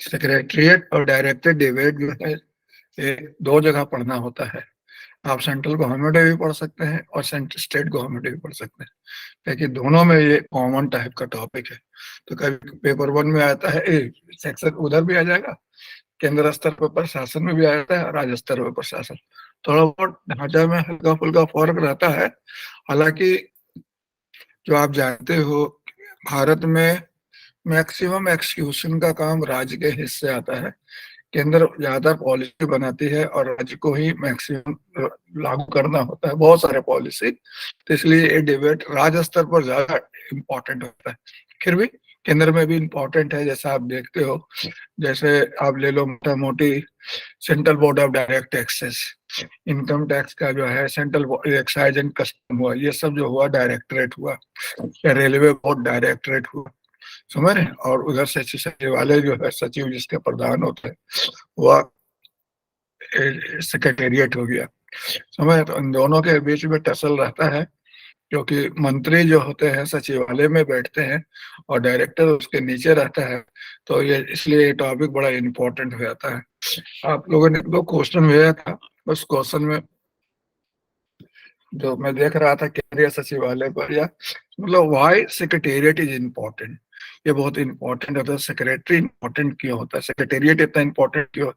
Secretariat और directed debate जो है ये दो जगह पढ़ना होता है। आप सेंट्रल गवर्नमेंट में भी पढ़ सकते हैं और स्टेट गवर्नमेंट में भी पढ़ सकते हैं, लेकिन दोनों में ये कॉमन टाइप का टॉपिक है। तो कभी पेपर वन में आता है, सेक्शन उधर भी आ जाएगा, केंद्र स्तर पर प्रशासन में भी आ जाता है, राज्य स्तर पर प्रशासन। थोड़ा बहुत ढांचा में हल्का फुल्का फर्क रहता है। हालांकि जो आप जानते हो, भारत में मैक्सिमम एक्सक्यूशन का काम राज्य के हिस्से आता है। केंद्र ज्यादा पॉलिसी बनाती है और राज्य को ही मैक्सिमम लागू करना होता है बहुत सारे पॉलिसी। तो इसलिए ये डिबेट राज्य स्तर पर ज्यादा इम्पोर्टेंट होता है। फिर भी केंद्र में भी इम्पोर्टेंट है। जैसा आप देखते हो, जैसे आप ले लो मोटा मोटी central board of direct taxes, income tax का जो है सेंट्रल एक्साइज एंड कस्टम हुआ, ये सब जो हुआ डायरेक्टरेट हुआ, या रेलवे बोर्ड डायरेक्टरेट हुआ, समझ रहे हैं। और उधर से सचिवालय जो है, सचिव जिसके प्रधान होते हैं, वह सेक्रेटेरिएट हो गया, समझ। तो इन दोनों के बीच में टसल रहता है, क्योंकि मंत्री जो होते हैं सचिवालय में बैठते हैं और डायरेक्टर उसके नीचे रहता है। तो ये इसलिए ये टॉपिक बड़ा इम्पोर्टेंट हो जाता है। आप लोगों ने दो क्वेश्चन भेजा था, उस क्वेश्चन में जो मैं देख रहा था केंद्रीय सचिवालय पर, या मतलब व्हाई सेक्रेटेरिएट इज इम्पोर्टेंट, ये बहुत इंपॉर्टेंट होता है। सेक्रेटरी इंपॉर्टेंट क्यों होता है, सेक्रेटेरिएट इतना इंपॉर्टेंट क्यों?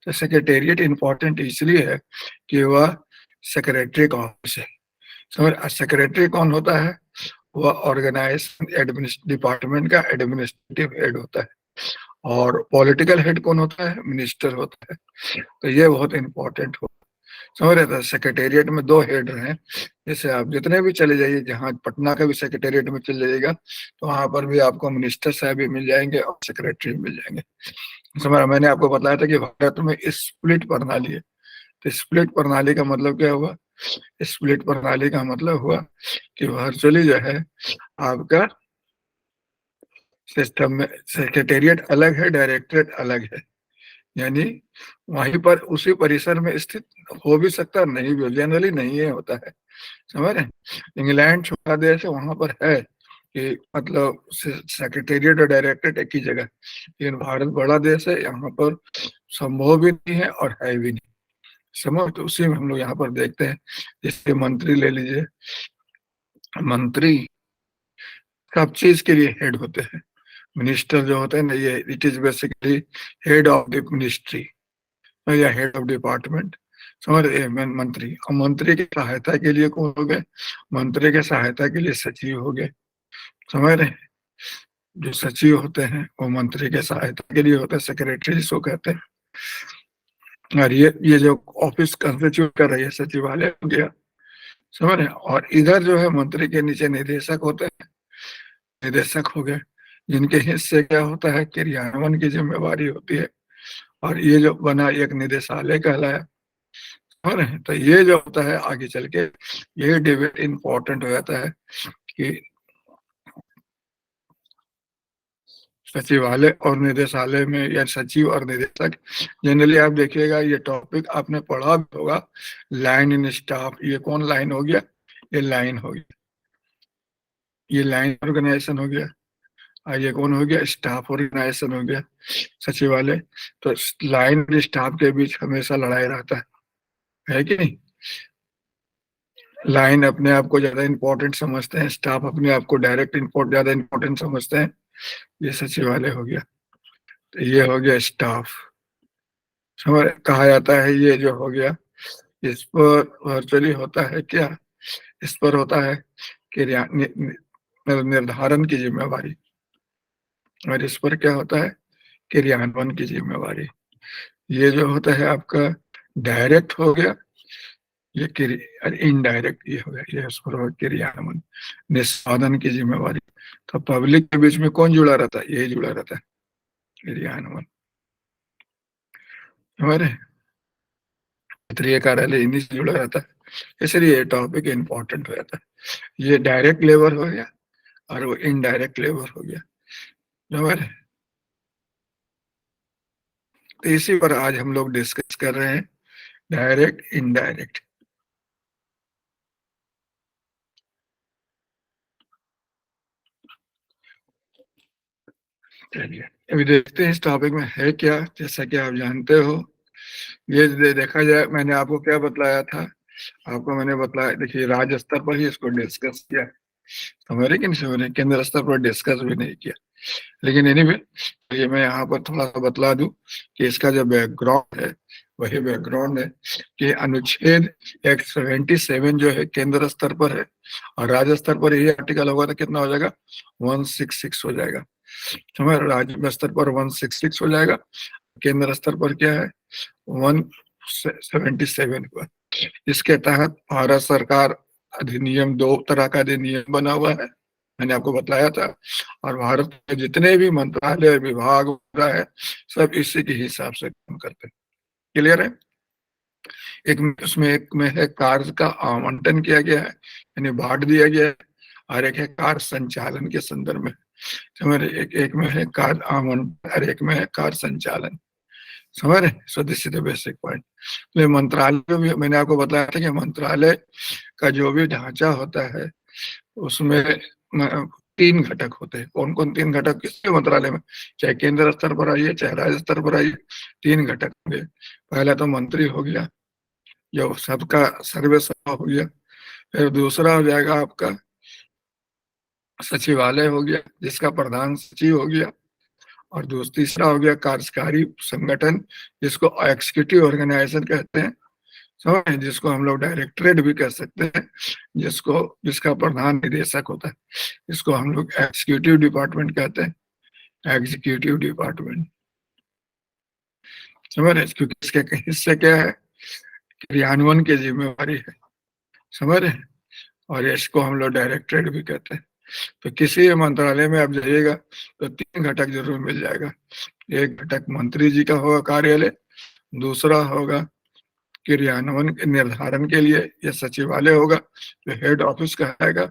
तो सेक्रेटेरिएट इंपॉर्टेंट इसलिए है कि वह सेक्रेटरी का ऑफिस है, समझ। सेक्रेटरी कौन होता है? वह ऑर्गेनाइजेशन डिपार्टमेंट का एडमिनिस्ट्रेटिव हेड होता है। और पॉलिटिकल हेड कौन होता है? मिनिस्टर होता है। तो ये बहुत इंपॉर्टेंट हो, समझ रहे थे। सेक्रेटेरिएट में दो हेड हैं। जैसे आप जितने भी चले जाइए, जहाँ पटना का भी सेक्रेटेरिएट में चले जाइएगा, तो वहां पर भी आपको मिनिस्टर साहब भी मिल जाएंगे और सेक्रेटरी मिल जाएंगे, समझ। मैंने आपको बताया था कि भारत में स्प्लिट प्रणाली है। तो स्प्लिट प्रणाली का मतलब क्या हुआ? स्प्लिट प्रणाली का मतलब हुआ कि वर्चुअली जो है आपका सिस्टम में सेक्रेटेरिएट अलग है, डायरेक्टरेट अलग है। यानी वहीं पर उसी परिसर में स्थित हो भी सकता, नहीं भी, जनरली नहीं है, होता है, समझ रहे हैं। इंग्लैंड छोटा देश है, वहां पर है कि मतलब सेक्रेटेरिएट और डायरेक्टरेट एक ही जगह। लेकिन भारत बड़ा देश है, यहाँ पर संभव भी नहीं है और है भी नहीं, समझ। तो उसी में हम लोग यहाँ पर देखते हैं, जैसे मंत्री ले लीजिए, मंत्री सब चीज के लिए हेड होते हैं। मिनिस्टर जो होते हैं ना, ये it is basically head of the ministry या हेड ऑफ डिपार्टमेंट, समझ रहे। मंत्री, और मंत्री की सहायता के लिए कौन हो गए? मंत्री के सहायता के लिए सचिव हो गए, समझ रहे। जो सचिव होते हैं वो मंत्री के सहायता के लिए होते हैं, सेक्रेटरी जिसको कहते हैं। और ये जो ऑफिस कंस्टिट्यूट कर रही है, सचिवालय हो गया, समझ रहे। और इधर जो है मंत्री के नीचे निदेशक होते हैं, निदेशक हो गए, जिनके हिस्से क्या होता है, क्रियान्वयन की जिम्मेवारी होती है। और ये जो बना एक निदेशालय कहलाया, समझ रहे हैं। तो ये जो होता है आगे चल के, ये डिबेट इंपॉर्टेंट हो जाता है कि सचिवालय और निदेशालय में, या सचिव और निदेशक, जनरली आप देखिएगा ये टॉपिक आपने पढ़ा भी होगा, लाइन इन स्टाफ। ये कौन लाइन हो गया? ये लाइन हो गया, ये लाइन ऑर्गेनाइजेशन हो गया। और ये कौन हो गया? स्टाफ ऑर्गेनाइजेशन हो गया, सचिवालय। तो लाइन और स्टाफ के बीच हमेशा लड़ाई रहता है कि नहीं? लाइन अपने आप को ज्यादा इंपॉर्टेंट समझते हैं, स्टाफ अपने आप को डायरेक्ट इम्पोर्ट ज्यादा इंपॉर्टेंट समझते हैं। ये सचिवालय हो गया। तो ये हो गया स्टाफ, समझ। कहा जाता है ये जो हो गया, इस पर वर्चुअली होता है क्या? इस पर होता है कि निर्धारण की जिम्मेवारी, और इस पर क्या होता है? क्रियान्वयन की जिम्मेवारी। ये जो होता है आपका डायरेक्ट हो गया, ये इनडायरेक्ट ये हो गया, ये इस पर क्रियान्वयन, निष्पादन की जिम्मेवारी। तो पब्लिक के बीच में कौन जुड़ा रहता है? यही जुड़ा रहता है, क्रियान्वयन, हमारे क्षेत्रीय कार्यालय इन्हीं से जुड़ा रहता है। इसलिए ये टॉपिक इंपॉर्टेंट हो जाता है। ये डायरेक्ट लेबर हो गया और वो इनडायरेक्ट लेबर हो गया, हमारे। तो इसी पर आज हम लोग डिस्कस कर रहे हैं, डायरेक्ट इनडायरेक्ट। चलिए अभी देखते हैं इस टॉपिक में है क्या। जैसा कि आप जानते हो, ये देखा जाए, मैंने आपको क्या बतलाया था, आपको मैंने बतलाया, देखिए राज्य स्तर पर ही इसको डिस्कस किया, समझ रहे कि नहीं समझ रहे, केंद्र स्तर पर डिस्कस भी नहीं किया। लेकिन एनीवे ये मैं यहाँ पर थोड़ा सा बतला दूं कि इसका जो बैकग्राउंड है वही बैकग्राउंड है कि अनुच्छेद 177 जो है केंद्र स्तर पर है, और राज्य स्तर पर यही आर्टिकल होगा तो कितना हो जाएगा, 166 हो जाएगा। समझ, राज्य स्तर पर 166 हो जाएगा, केंद्र स्तर पर क्या है, 177 हुआ। इसके तहत भारत सरकार अधिनियम, दो तरह का अधिनियम बना हुआ है, मैंने आपको बताया था, और भारत के जितने भी मंत्रालय विभाग वगैरह है सब इसी के हिसाब से काम करते हैं। क्लियर है। एक में, उसमें एक में है कार्य का आवंटन किया गया है, यानी बांट दिया गया है, और एक है कार्य संचालन के संदर्भ में। समझ रहे, एक में है कार्य आवंटन और एक में है कार्य संचालन। समझ रहे, so this is the basic point. तो मंत्रालय में मैंने आपको बताया था कि मंत्रालय का जो भी ढांचा होता है उसमें 3 घटक होते हैं। कौन कौन 3 घटक किसके मंत्रालय में, चाहे केंद्र स्तर पर आइए चाहे राज्य स्तर पर आइए, 3 घटक होंगे। पहला तो मंत्री हो गया, जो सबका सर्वेसर्वा हो गया। फिर दूसरा हो जाएगा आपका सचिवालय हो गया, जिसका प्रधान सचिव हो गया। और तीसरा हो गया कार्यकारी संगठन, जिसको एग्जीक्यूटिव ऑर्गेनाइजेशन कहते हैं, समझ, जिसको हम लोग डायरेक्टरेट भी कह सकते हैं, जिसका प्रधान निदेशक होता है, इसको हम लोग एग्जीक्यूटिव डिपार्टमेंट कहते हैं, एग्जीक्यूटिव डिपार्टमेंट। समझ रहे, क्योंकि इसके हिस्से क्या है, क्रियान्वयन की जिम्मेवारी है, समझ रहे, और इसको हम लोग डायरेक्टरेट भी कहते हैं। तो किसी मंत्रालय में आप जाइएगा तो 3 घटक जरूर मिल जाएगा। एक घटक मंत्री जी का होगा कार्यालय, दूसरा होगा क्रियान्वयन के निर्धारण के लिए यह सचिवालय होगा, जो हेड ऑफिस कहलाएगा,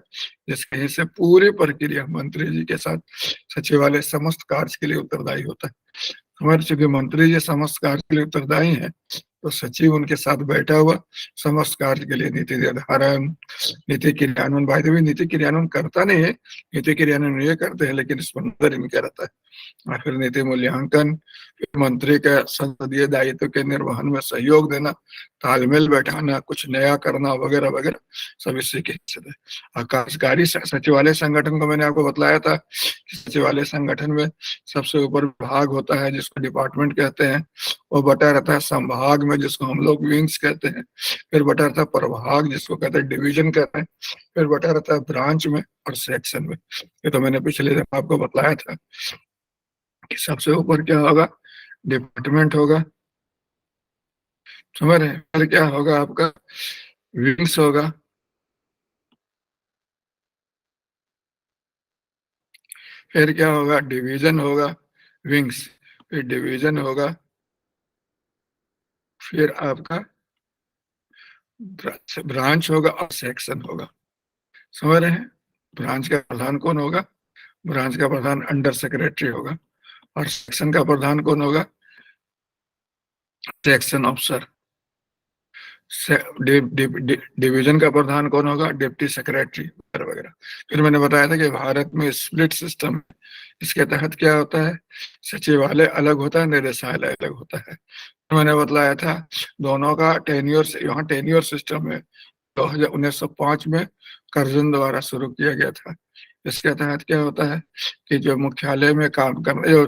जिसके से पूरी प्रक्रिया मंत्री जी के साथ सचिवालय समस्त कार्य के लिए उत्तरदायी होता है। हमारे चूंकि मंत्री जी समस्त कार्य के लिए उत्तरदायी हैं, तो सचिव उनके साथ बैठा हुआ समस्त कार्य के लिए नीति निर्धारण, नीति क्रियान्वयन, भाई भी नीति क्रियान्वयन करता नहीं है, नीति क्रियान्वयन ये करते हैं, लेकिन इस पर नजर इनका रहता है। और फिर नीति मूल्यांकन, फिर मंत्री के संसदीय दायित्व के निर्वहन में सहयोग देना, तालमेल बैठाना, कुछ नया करना वगैरह वगैरह, सब इसी के हिस्से थे। और कार्यकारी सचिवालय संगठन को मैंने आपको बताया था कि सचिवालय संगठन में सबसे ऊपर विभाग होता है, जिसको डिपार्टमेंट कहते हैं, वो बटा रहता है संभाग में, जिसको हम लोग विंग्स कहते हैं, फिर बटा रहता है प्रभाग, जिसको कहते हैं डिवीजन कहते हैं, फिर बटा रहता है ब्रांच में और सेक्शन में। ये तो मैंने पिछले दिन आपको बताया था कि सबसे ऊपर क्या होगा, डिपार्टमेंट होगा, समझ रहे, फिर क्या होगा आपका विंग्स होगा, फिर क्या होगा डिवीजन होगा, विंग्स, फिर डिवीजन होगा, फिर आपका ब्रांच होगा और सेक्शन होगा। समझ रहे हैं, ब्रांच का प्रधान कौन होगा, ब्रांच का प्रधान अंडर सेक्रेटरी होगा, और सेक्शन का प्रधान कौन होगा, सेक्शन ऑफिसर। डिवीजन का प्रधान कौन होगा, डिप्टी सेक्रेटरी वगैरह वगैरह। फिर मैंने बताया था कि भारत में स्प्लिट सिस्टम, इसके तहत क्या होता है, सचिवालय अलग होता है, निदेशालय अलग होता है। मैंने बतलाया था दोनों का टेन्योर, यहाँ टेन्योर सिस्टम है, 1905 में कर्जन द्वारा शुरू किया गया था। इसके तहत क्या होता है कि जो मुख्यालय में काम करने, जो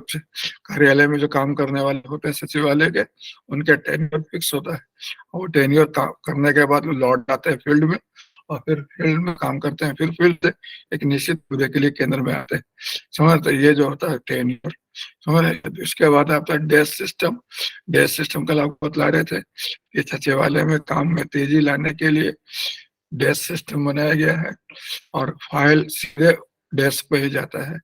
कार्यालय में जो काम करने वाले होते हैं सचिवालय के, उनके टेन्योर फिक्स होता है, और टेन्योर करने के बाद लौट जाते हैं फील्ड में, और फिर फील्ड में काम करते हैं, फिर फील्ड से एक निश्चित मुद्दे के लिए केंद्र में आते हैं। समझते, ये जो होता है टेन्योर। समझ रहे, इसके बाद आता है डेस्क सिस्टम। डेस्क सिस्टम कल आपको बतला रहे थे कि सचिवालय में काम में तेजी लाने के लिए डेस्क सिस्टम बनाया गया है, और फाइल सीधे डेस्क पे ही जाता है,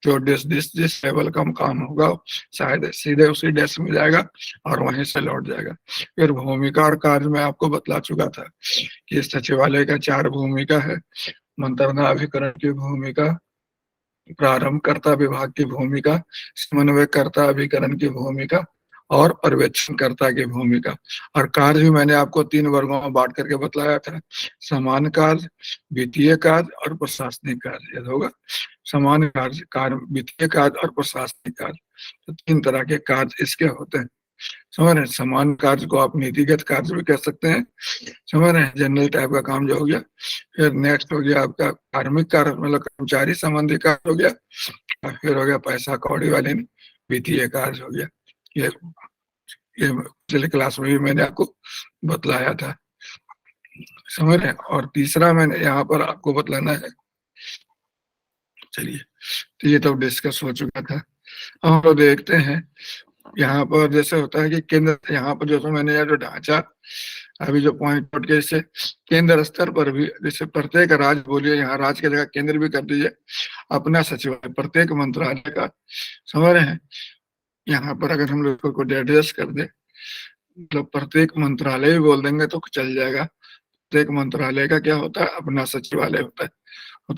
जो जिस लेवल का काम होगा शायद सीधे उसी डेस्क में जाएगा और वहीं से लौट जाएगा। फिर भूमिका और कार्य में आपको बतला चुका था कि सचिवालय का 4 भूमिका है, मंत्रणा अभिकरण की भूमिका, प्रारंभकर्ता विभाग की भूमिका, समन्वयकर्ता अभिकरण की भूमिका, और पर्यवेक्षणकर्ता की भूमिका। और कार्य भी मैंने आपको 3 वर्गों में बांट करके बतलाया था, सामान्य कार्य, वित्तीय कार्य और प्रशासनिक कार्य। याद होगा, सामान्य कार्य, वित्तीय कार्य और प्रशासनिक कार्य, तो 3 तरह के कार्य इसके होते हैं। समझ रहे हैं, सामान्य कार्य को आप नीतिगत कार्य भी कह सकते हैं, समझ रहे हैं, जनरल टाइप का काम जो हो गया। फिर नेक्स्ट हो गया आपका कार्मिक कार्य, मतलब कर्मचारी संबंधी कार्य हो गया। और फिर हो गया पैसा कौड़ी वाले वित्तीय कार्य हो गया। ये ये पिछले क्लास में भी मैंने आपको बतलाया था, समझ रहे हैं। और तीसरा मैंने यहाँ पर आपको बतलाना है, चलिए, तो ये तो डिस्कस हो चुका था। हम लोग देखते हैं यहाँ पर जैसे होता है कि केंद्र, यहाँ पर जो मैंने यह जो ढांचा अभी जो पॉइंट आउट किया, इससे केंद्र स्तर पर भी, जैसे प्रत्येक राज्य, बोलिए यहाँ राज्य की जगह केंद्र भी कर दीजिए अपना सचिवालय प्रत्येक मंत्रालय का, समझ रहे हैं। यहाँ पर अगर हम लोग को एडजस्ट कर दे, मतलब प्रत्येक मंत्रालय भी बोल देंगे तो चल जाएगा। प्रत्येक मंत्रालय का क्या होता है, अपना सचिवालय होता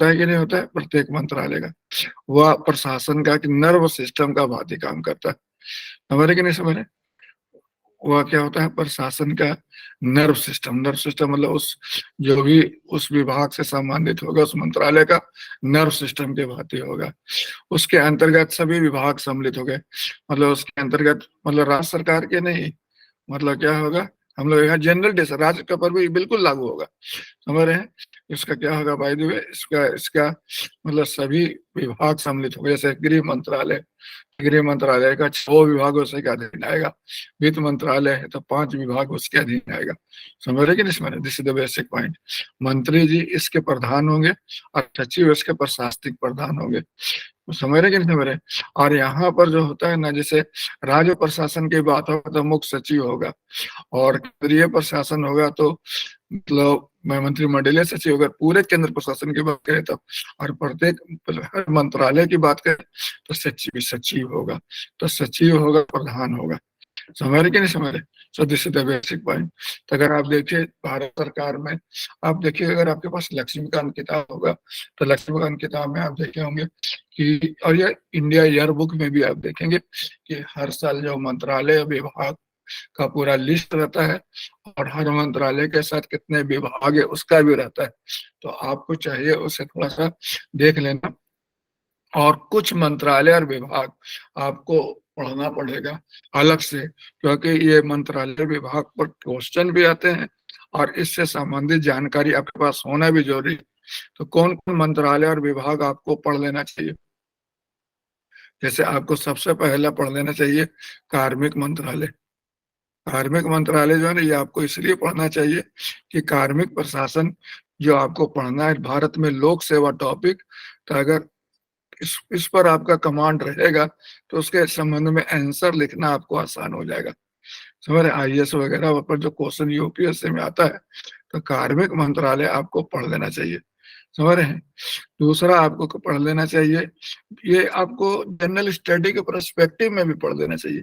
है कि नहीं होता है, प्रत्येक मंत्रालय का। वह प्रशासन का नर्व सिस्टम का भांति काम करता है, समझ रहे कि नहीं समझ रहे। वह क्या होता है, प्रशासन का नर्व सिस्टम। नर्व सिस्टम मतलब उस जो भी उस विभाग से संबंधित होगा, उस मंत्रालय का नर्व सिस्टम के भांति होगा। उसके अंतर्गत सभी विभाग सम्मिलित हो गए, मतलब उसके अंतर्गत, मतलब राज्य सरकार के नहीं, मतलब क्या होगा, हम लोग यहाँ जनरल डेस राज्य का पर भी बिल्कुल लागू होगा, समझ रहे हैं। इसका क्या होगा बाय द वे, इसका इसका मतलब सभी विभाग सम्मिलित हो गए। जैसे गृह मंत्रालय का 6 विभाग उसके अधीन आएगा, वित्त मंत्रालय है तो 5 विभाग उसके अधीन आएगा, समझ रहे कि नहीं समझ रहे। This is the basic point. मंत्री जी इसके प्रधान होंगे और सचिव इसके प्रशासनिक प्रधान होंगे, समझ रहे कि नहीं समझ रहे। और यहाँ पर जो होता है ना, जैसे राज्य प्रशासन की बात होगा तो मुख्य सचिव होगा, और केंद्रीय प्रशासन होगा तो मतलब मंत्रिमंडलीय सचिव होगा। पूरे केंद्र प्रशासन की बात करें तो, और प्रत्येक हर मंत्रालय की बात करें तो सचिव सचिव होगा, तो सचिव होगा, प्रधान होगा, समझ रहे कि नहीं समझ रहे। So this is the basic point. तो अगर आप देखिए भारत सरकार में, आप देखिए अगर आपके पास लक्ष्मीकांत किताब होगा तो लक्ष्मीकांत किताब में आप देखे होंगे कि, और ये इंडिया ईयर बुक में भी आप देखेंगे कि हर साल जो मंत्रालय विभाग का पूरा लिस्ट रहता है, और हर मंत्रालय के साथ कितने विभाग है उसका भी रहता है। तो आपको चाहिए उसे थोड़ा सा देख लेना। और कुछ मंत्रालय और विभाग आपको पढ़ना पड़ेगा अलग से, क्योंकि ये मंत्रालय विभाग पर क्वेश्चन भी आते हैं और इससे संबंधित जानकारी आपके पास होना भी जरूरी है। तो कौन कौन मंत्रालय और विभाग आपको पढ़ लेना चाहिए, जैसे आपको सबसे पहला पढ़ लेना चाहिए कार्मिक मंत्रालय। कार्मिक मंत्रालय जो है ना, ये आपको इसलिए पढ़ना चाहिए कि कार्मिक प्रशासन जो आपको पढ़ना है, भारत में लोक सेवा टॉपिक, तो अगर इस पर आपका कमांड रहेगा तो उसके संबंध में आंसर लिखना आपको आसान हो जाएगा, समझ रहे। आईएएस वगैरह पर जो क्वेश्चन यूपीएससी में आता है, तो कार्मिक मंत्रालय आपको पढ़ लेना चाहिए, समझ रहे हैं। दूसरा आपको पढ़ लेना चाहिए, ये आपको जनरल स्टडी के परस्पेक्टिव में भी पढ़ लेना चाहिए,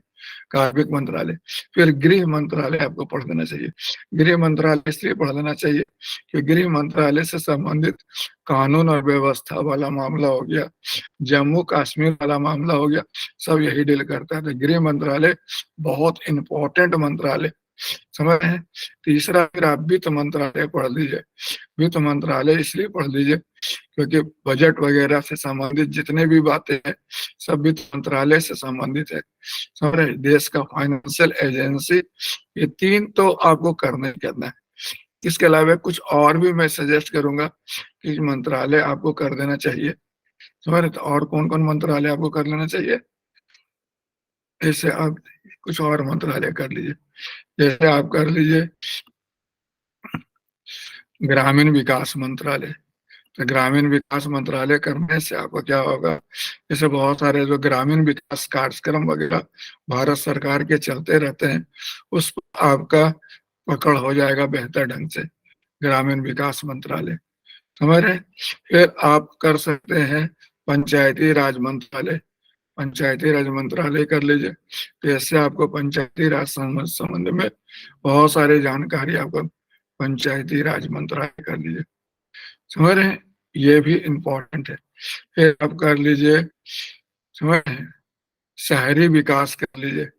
कार्मिक मंत्रालय। फिर गृह मंत्रालय आपको पढ़ लेना चाहिए। गृह मंत्रालय इसलिए पढ़ लेना चाहिए कि गृह मंत्रालय से संबंधित कानून और व्यवस्था वाला मामला हो गया, जम्मू कश्मीर वाला मामला हो गया, सब यही डील करता है। तो गृह मंत्रालय बहुत इंपॉर्टेंट मंत्रालय, समझ रहे हैं। तीसरा फिर आप वित्त मंत्रालय पढ़ लीजिए। वित्त मंत्रालय इसलिए पढ़ लीजिए क्योंकि बजट वगैरह से संबंधित जितने भी बातें हैं सब वित्त मंत्रालय से संबंधित है, समझ रहे। देश का फाइनेंशियल एजेंसी, ये 3 तो आपको करना है। इसके अलावा कुछ और भी मैं सजेस्ट करूंगा कि मंत्रालय आपको कर देना चाहिए, समझ रहे। तो और कौन कौन मंत्रालय आपको कर लेना चाहिए, ऐसे आप कुछ और मंत्रालय कर लीजिए। जैसे आप कर लीजिए ग्रामीण विकास मंत्रालय। तो ग्रामीण विकास मंत्रालय करने से आपको क्या होगा, जैसे बहुत सारे जो ग्रामीण विकास कार्यक्रम वगैरह भारत सरकार के चलते रहते हैं, उस पर आपका पकड़ हो जाएगा बेहतर ढंग से, ग्रामीण विकास मंत्रालय, समझ रहे। फिर आप कर सकते हैं पंचायती राज मंत्रालय। पंचायती राज मंत्रालय कर लीजिए, तो इससे आपको पंचायती राज संबंध में बहुत सारी जानकारी आपको, पंचायती राज मंत्रालय कर लीजिए, समझ रहे हैं, ये भी इम्पोर्टेंट है। फिर आप कर लीजिए, समझ रहे हैं, शहरी विकास कर लीजिए।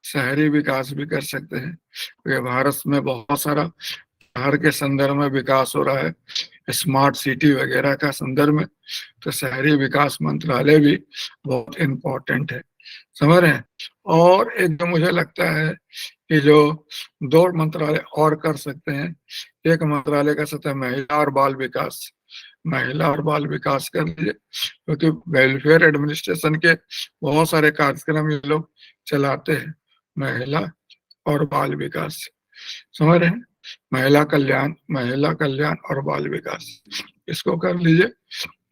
शहरी विकास भी कर सकते हैं, क्योंकि भारत में बहुत सारा शहर के संदर्भ में विकास हो रहा है, स्मार्ट सिटी वगैरह का संदर्भ में, तो शहरी विकास मंत्रालय भी बहुत इम्पोर्टेंट है, समझ रहे हैं। और एक जो मुझे लगता है कि जो दो मंत्रालय और कर सकते हैं, एक मंत्रालय कर सकते हैं महिला और बाल विकास, महिला और बाल विकास कर लीजिए, क्योंकि वेलफेयर एडमिनिस्ट्रेशन के बहुत सारे कार्यक्रम ये लोग चलाते हैं, महिला और बाल विकास, समझ रहे हैं, महिला कल्याण और बाल विकास, इसको कर लीजिए,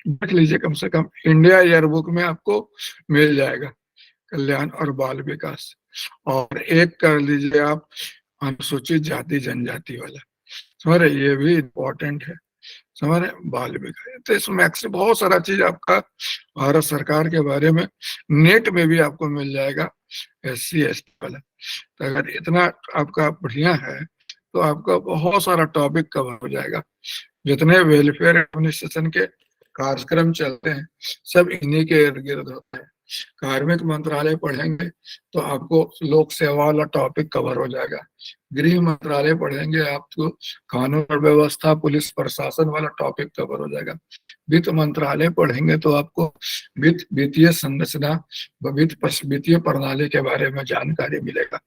देख लीजिए, कम से कम इंडिया ईयरबुक में आपको मिल जाएगा कल्याण और बाल विकास। और एक कर लीजिए आप अनुसूचित जाति जनजाति वाला, समझ रहे, ये भी इम्पोर्टेंट है, समझ रहे, बाल विकास। तो इसमें से बहुत सारा चीज आपका भारत सरकार के बारे में नेट में भी आपको मिल जाएगा, SC ST वाला। तो अगर इतना आपका बढ़िया है तो आपका बहुत सारा टॉपिक कवर हो जाएगा, जितने वेलफेयर एडमिनिस्ट्रेशन के कार्यक्रम चलते हैं सब इन्हीं के इर्द गिर्द होते हैं। कार्मिक मंत्रालय पढ़ेंगे तो आपको लोक सेवा वाला टॉपिक कवर हो जाएगा, गृह मंत्रालय पढ़ेंगे आपको कानून और व्यवस्था पुलिस प्रशासन वाला टॉपिक कवर हो जाएगा, वित्त मंत्रालय पढ़ेंगे तो आपको वित्तीय संरचना, वित्तीय प्रणाली के बारे में जानकारी मिलेगा,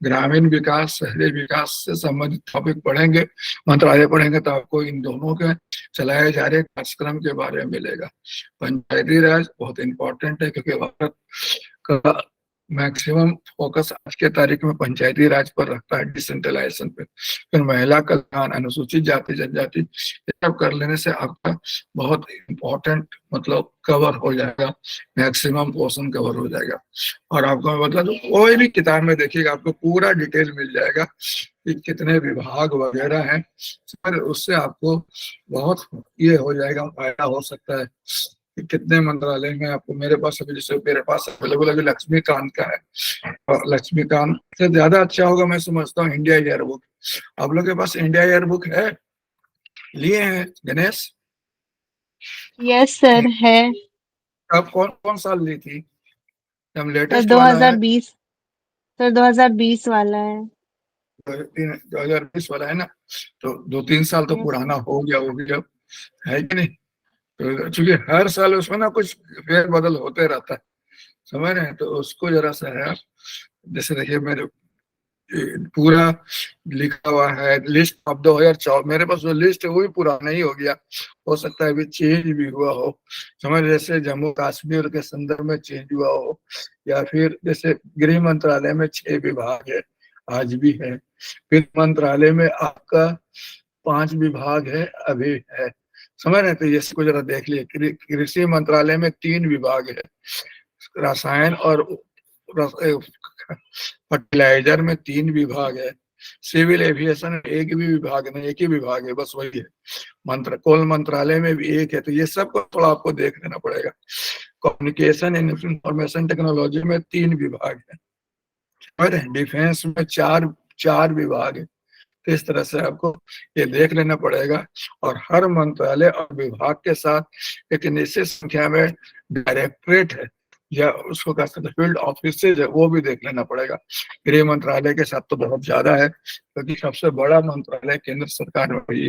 ग्रामीण विकास शहरी विकास से संबंधित टॉपिक पढ़ेंगे, मंत्रालय पढ़ेंगे तो आपको इन दोनों के चलाए जा रहे कार्यक्रम के बारे में मिलेगा। पंचायती राज बहुत इंपॉर्टेंट है, क्योंकि भारत का मैक्सिमम फोकस आज के तारीख में पंचायती राज पर रखता है, डिसेंट्रलाइजेशन पे। फिर महिला कल्याण, अनुसूचित जाति जनजाति, ये सब कर लेने से आपका बहुत इंपॉर्टेंट मतलब कवर हो जाएगा, मैक्सिमम पोर्शन कवर हो जाएगा। और आपको मतलब कोई भी किताब में देखिएगा आपको पूरा डिटेल मिल जाएगा कि कितने विभाग वगैरह हैं, सर उससे आपको बहुत ये हो जाएगा, फायदा हो सकता है कि कितने मंत्रालय में आपको। मेरे पास अभी जैसे मेरे पास अवेलेबल अभी लक्ष्मीकांत का है, और लक्ष्मीकांत से ज्यादा अच्छा होगा मैं समझता हूँ इंडिया ईयरबुक। आप लोग के पास इंडिया ईयरबुक है, लिए हैं गणेश? यस सर है। अब कौन कौन साल ली थी? हम सर लेटेस्ट वाला है, 2020, सर 2020 वाला है। 2020 वाला है ना, तो 2-3 साल तो यस पुराना सर। हो गया होगी अब, है कि नहीं? तो चूंकि हर साल उसमें ना कुछ फेर बदल होते रहता है, समझ रहे हैं, तो उसको जरा सा है, जैसे देखिए मेरे पूरा लिखा हुआ है लिस्ट ऑफ 2014, मेरे पास जो लिस्ट है वो भी पुराना ही हो गया, हो सकता है अभी चेंज भी हुआ हो, समझ, जैसे जम्मू कश्मीर के संदर्भ में चेंज हुआ हो, या फिर जैसे गृह मंत्रालय में 6 विभाग है, आज भी है, वित्त मंत्रालय में आपका 5 विभाग है, अभी है, समझ रहे हैं, तो ये इसको जरा देख लिए। कृषि मंत्रालय में 3 विभाग है, रसायन और फर्टिलाइजर में 3 विभाग है, सिविल एविएशन एक भी विभाग नहीं, एक ही विभाग है, बस वही है। कोल मंत्रालय में भी एक है, तो ये सब को थोड़ा आपको देख लेना पड़ेगा। कम्युनिकेशन एंड इंफॉर्मेशन टेक्नोलॉजी में 3 विभाग है, और डिफेंस में चार चार विभाग है। तो इस तरह से आपको ये देख लेना पड़ेगा, और हर मंत्रालय और विभाग के साथ एक निश्चित संख्या में डायरेक्टरेट है, या उसको कह सकते फील्ड ऑफिसेज है, वो भी देख लेना पड़ेगा। गृह मंत्रालय के साथ तो बहुत ज्यादा है, क्योंकि सबसे बड़ा मंत्रालय केंद्र सरकार में भी,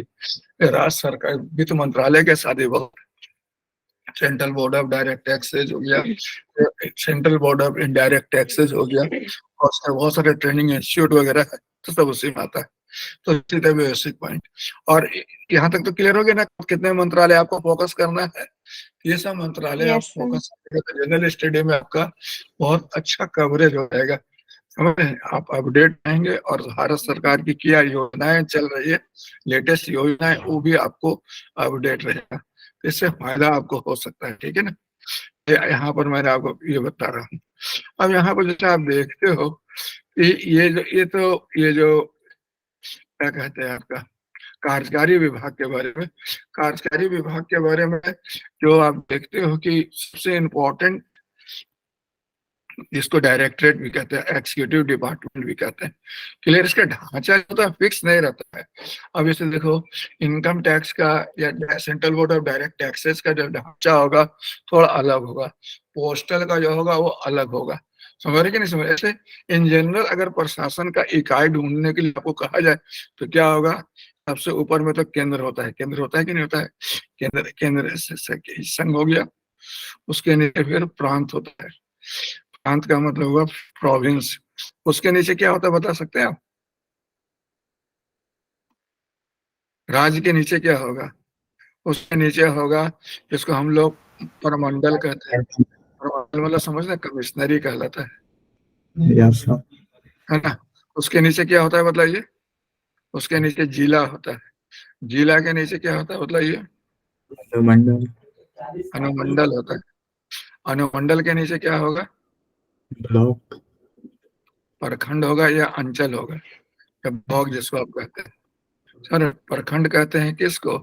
राज्य सरकार वित्त मंत्रालय के साथ ही बहुत, central board of direct taxes हो गया, central board of indirect taxes हो गया, और बहुत सारे ट्रेनिंग इंस्टीट्यूट वगैरह है, तो सब उसी में आता है। तो इसी तरह बेसिक पॉइंट। और यहाँ तक तो क्लियर हो गया ना कितने मंत्रालय आपको फोकस करना है? ये सब मंत्रालय आप यस सर। फोकस करेंगे तो जनरल स्टडी में आपका बहुत अच्छा कवरेज हो जाएगा, समझ रहे हैं? आप अपडेट रहेंगे, और भारत सरकार की क्या योजनाएं चल रही है, लेटेस्ट योजनाएं, वो भी आपको अपडेट रहेगा, इससे फायदा आपको हो सकता है, ठीक है ना। यहाँ पर मैंने आपको ये बता रहा हूँ। अब यहाँ पर जैसे आप देखते हो कि ये जो क्या कहते हैं आपका कार्यकारी विभाग के बारे में, कार्यकारी विभाग के बारे में जो आप देखते हो कि सबसे इम्पोर्टेंट जिसको डायरेक्टरेट भी कहते हैं, एक्सिक्यूटिव डिपार्टमेंट भी कहते हैं। क्लियर? इसका ढांचा जो होता है फिक्स नहीं रहता है। अब इसे देखो, इनकम टैक्स का या central board of direct taxes का जो ढांचा होगा थोड़ा अलग होगा, पोस्टल का जो होगा वो अलग होगा। समझ रहे कि नहीं समझ? ऐसे इन जनरल अगर प्रशासन का इकाई ढूंढने के लिए आपको कहा जाए तो क्या होगा? सबसे ऊपर में तो केंद्र होता है। केंद्र होता है कि नहीं होता है? केंद्र, केंद्र संघ हो गया, उसके नीचे फिर प्रांत होता है। प्रांत का मतलब हुआ प्रोविंस। उसके नीचे क्या होता है बता सकते हैं आप? राज्य के नीचे क्या होगा? उसके नीचे होगा जिसको हम लोग परमंडल कहते हैं। परमंडल मतलब समझना, कमिश्नरी कहलाता यस सर। है ना? उसके नीचे क्या होता है बताइए? उसके नीचे जिला होता है। जिला के नीचे क्या होता है बताइए? मंडल। अनुमंडल होता है। अनुमंडल के नीचे क्या होगा? ब्लॉक। प्रखंड होगा या अंचल होगा, या ब्लॉक जिसको आप कहते हैं। सर प्रखंड कहते हैं किसको?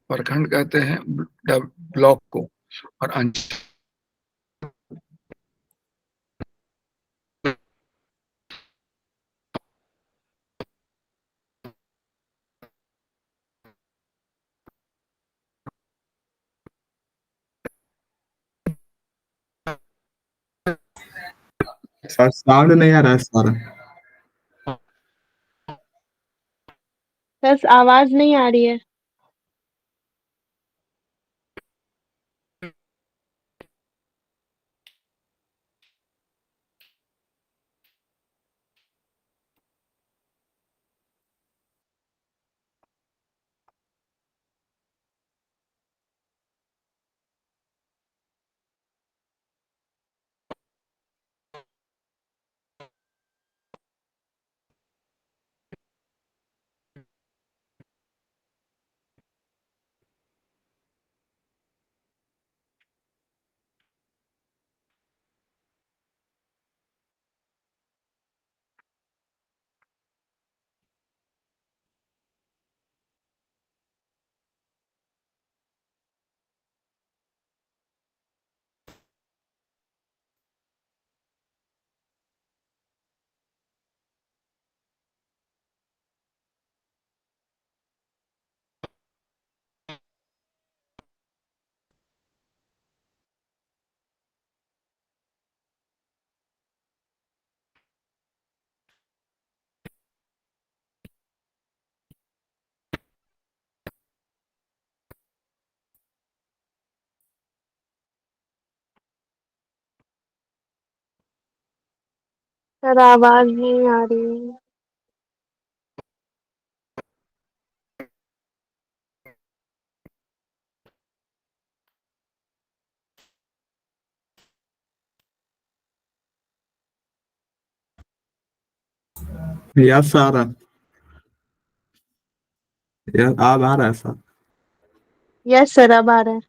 प्रखंड कहते हैं ब्लॉक को। और अंचल सर साउंड नहीं आ रहा है सर। सर आवाज नहीं आ रही है। सर आवाज नहीं आ रही है। Yes sir. यस अब आ रहा है सर। यस सर अब आ रहा है।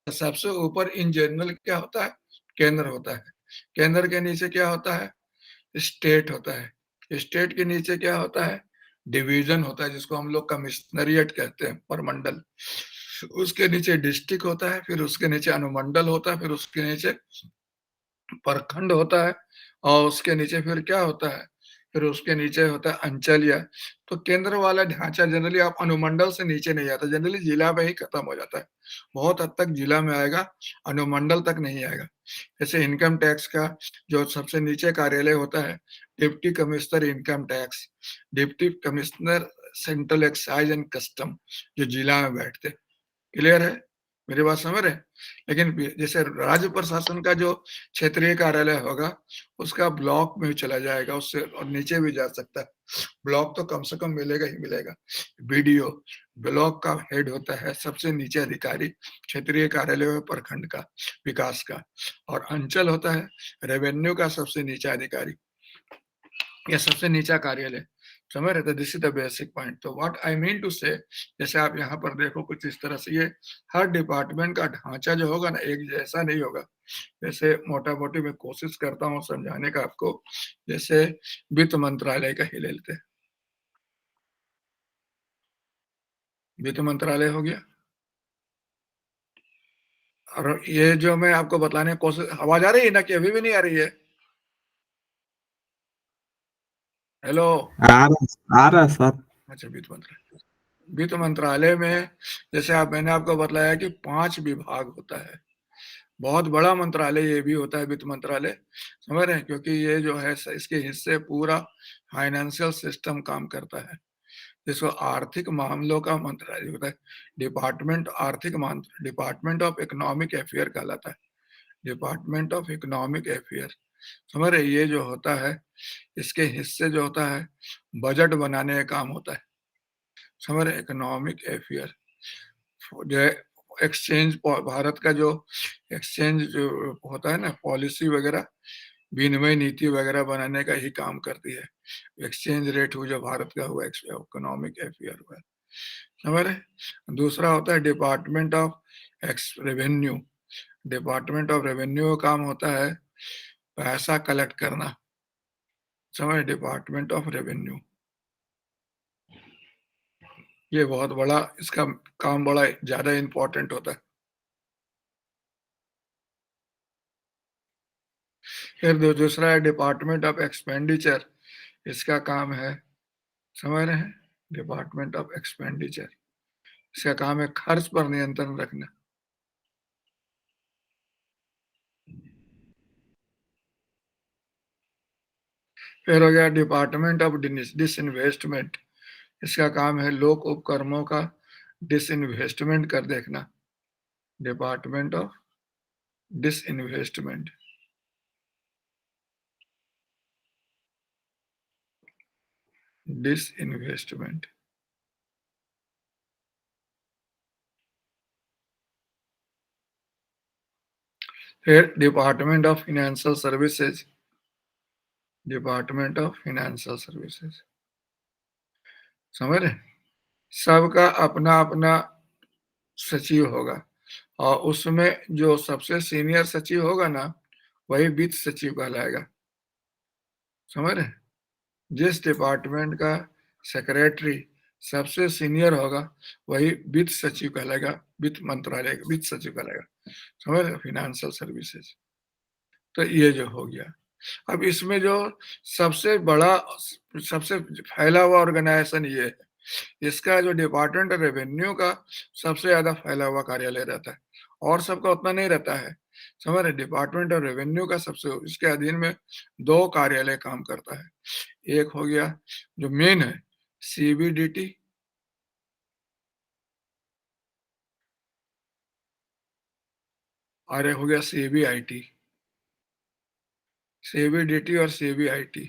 सबसे ऊपर इन जनरल क्या होता है? केंद्र होता है। केंद्र के नीचे क्या होता है? स्टेट होता है। स्टेट के नीचे क्या होता है? डिवीजन होता है, जिसको हम लोग कमिश्नरिएट कहते हैं, परमंडल। उसके नीचे डिस्ट्रिक्ट होता है, फिर उसके नीचे अनुमंडल होता है, फिर उसके नीचे प्रखंड होता है, और उसके नीचे फिर क्या होता है? फिर उसके नीचे होता है अंचल। या तो केंद्र वाला ढांचा जनरली आप अनुमंडल से नीचे नहीं आता, जनरली जिला में ही खत्म हो जाता है। बहुत हद तक जिला में आएगा, अनुमंडल तक नहीं आएगा। जैसे इनकम टैक्स का जो सबसे नीचे कार्यालय होता है, deputy commissioner income tax, deputy commissioner central excise and custom, जो जिला में बैठते। क्लियर है, मेरी बात समझ रहे? लेकिन जैसे राज्य प्रशासन का जो क्षेत्रीय कार्यालय होगा उसका ब्लॉक में चला जाएगा, उससे और नीचे भी जा सकता है। ब्लॉक तो कम से कम मिलेगा ही मिलेगा। बीडीओ ब्लॉक का हेड होता है, सबसे नीचे अधिकारी क्षेत्रीय कार्यालय प्रखंड का विकास का, और अंचल होता है रेवेन्यू का सबसे नीचा अधिकारी या सबसे नीचा कार्यालय। समझ रहे थे? This is the basic point. तो व्हाट आई मीन टू से, जैसे आप यहाँ पर देखो कुछ इस तरह से, ये हर डिपार्टमेंट का ढांचा जो होगा ना एक जैसा नहीं होगा। जैसे मोटा मोटी मैं कोशिश करता हूँ समझाने का आपको, जैसे वित्त मंत्रालय का ही ले लेते हैं। वित्त मंत्रालय हो गया, और ये जो मैं आपको बताने की कोशिश, आवाज आ रही है ना कि अभी भी नहीं आ रही है? हेलो, आ रहा है सर। अच्छा, वित्त मंत्रालय में जैसे मैंने आपको बताया कि 5 विभाग होता है। बहुत बड़ा मंत्रालय ये भी होता है वित्त मंत्रालय, समझ रहे हैं? क्योंकि ये जो है इसके हिस्से पूरा फाइनेंशियल सिस्टम काम करता है, जिसको आर्थिक मामलों का मंत्रालय होता है। डिपार्टमेंट ऑफ इकोनॉमिक अफेयर कहलाता है, डिपार्टमेंट ऑफ इकोनॉमिक अफेयर। समझ रहे? ये जो होता है इसके हिस्से जो होता है बजट बनाने का काम होता है। समझ रहे? इकोनॉमिक अफेयर जो है, एक्सचेंज, भारत का जो एक्सचेंज जो होता है ना, पॉलिसी वगैरह, विनिमय नीति वगैरह बनाने का ही काम करती है। एक्सचेंज रेट हो जो भारत का हुआ, इकोनॉमिक अफेयर हुआ, समझ रहे? दूसरा होता है department of revenue. Department of revenue का काम होता है पैसा कलेक्ट करना। समझ? डिपार्टमेंट ऑफ रेवेन्यू ये बहुत बड़ा, इसका काम बड़ा ज्यादा इंपॉर्टेंट होता है। फिर दूसरा है डिपार्टमेंट ऑफ एक्सपेंडिचर, इसका काम है, समझ रहे हैं? डिपार्टमेंट ऑफ एक्सपेंडिचर, इसका काम है खर्च पर नियंत्रण रखना। फिर हो गया डिपार्टमेंट ऑफ डिसइन्वेस्टमेंट, इसका काम है लोक उपक्रमों का डिसइन्वेस्टमेंट कर देखना। Department of disinvestment, disinvestment. फिर department of financial services, department of financial services, समझ रहे? सबका अपना अपना सचिव होगा, और उसमें जो सबसे सीनियर सचिव होगा ना वही वित्त सचिव कहलाएगा। समझ रहे? जिस डिपार्टमेंट का सेक्रेटरी सबसे सीनियर होगा वही वित्त सचिव कहलाएगा, वित्त मंत्रालय वित्त सचिव कहलाएगा। समझ रहे? Financial services. तो ये जो हो गया, अब इसमें जो सबसे बड़ा, सबसे फैला हुआ ऑर्गेनाइजेशन ये है, इसका जो डिपार्टमेंट रेवेन्यू का सबसे ज्यादा फैला हुआ कार्यालय रहता है, और सबका उतना नहीं रहता है। समझ रहे? डिपार्टमेंट ऑफ रेवेन्यू का सबसे, इसके अधीन में 2 कार्यालय काम करता है। एक हो गया जो मेन है सीबीडीटी, और एक हो गया सीबीआईटी। सीबीडीटी और सीबीआईटी,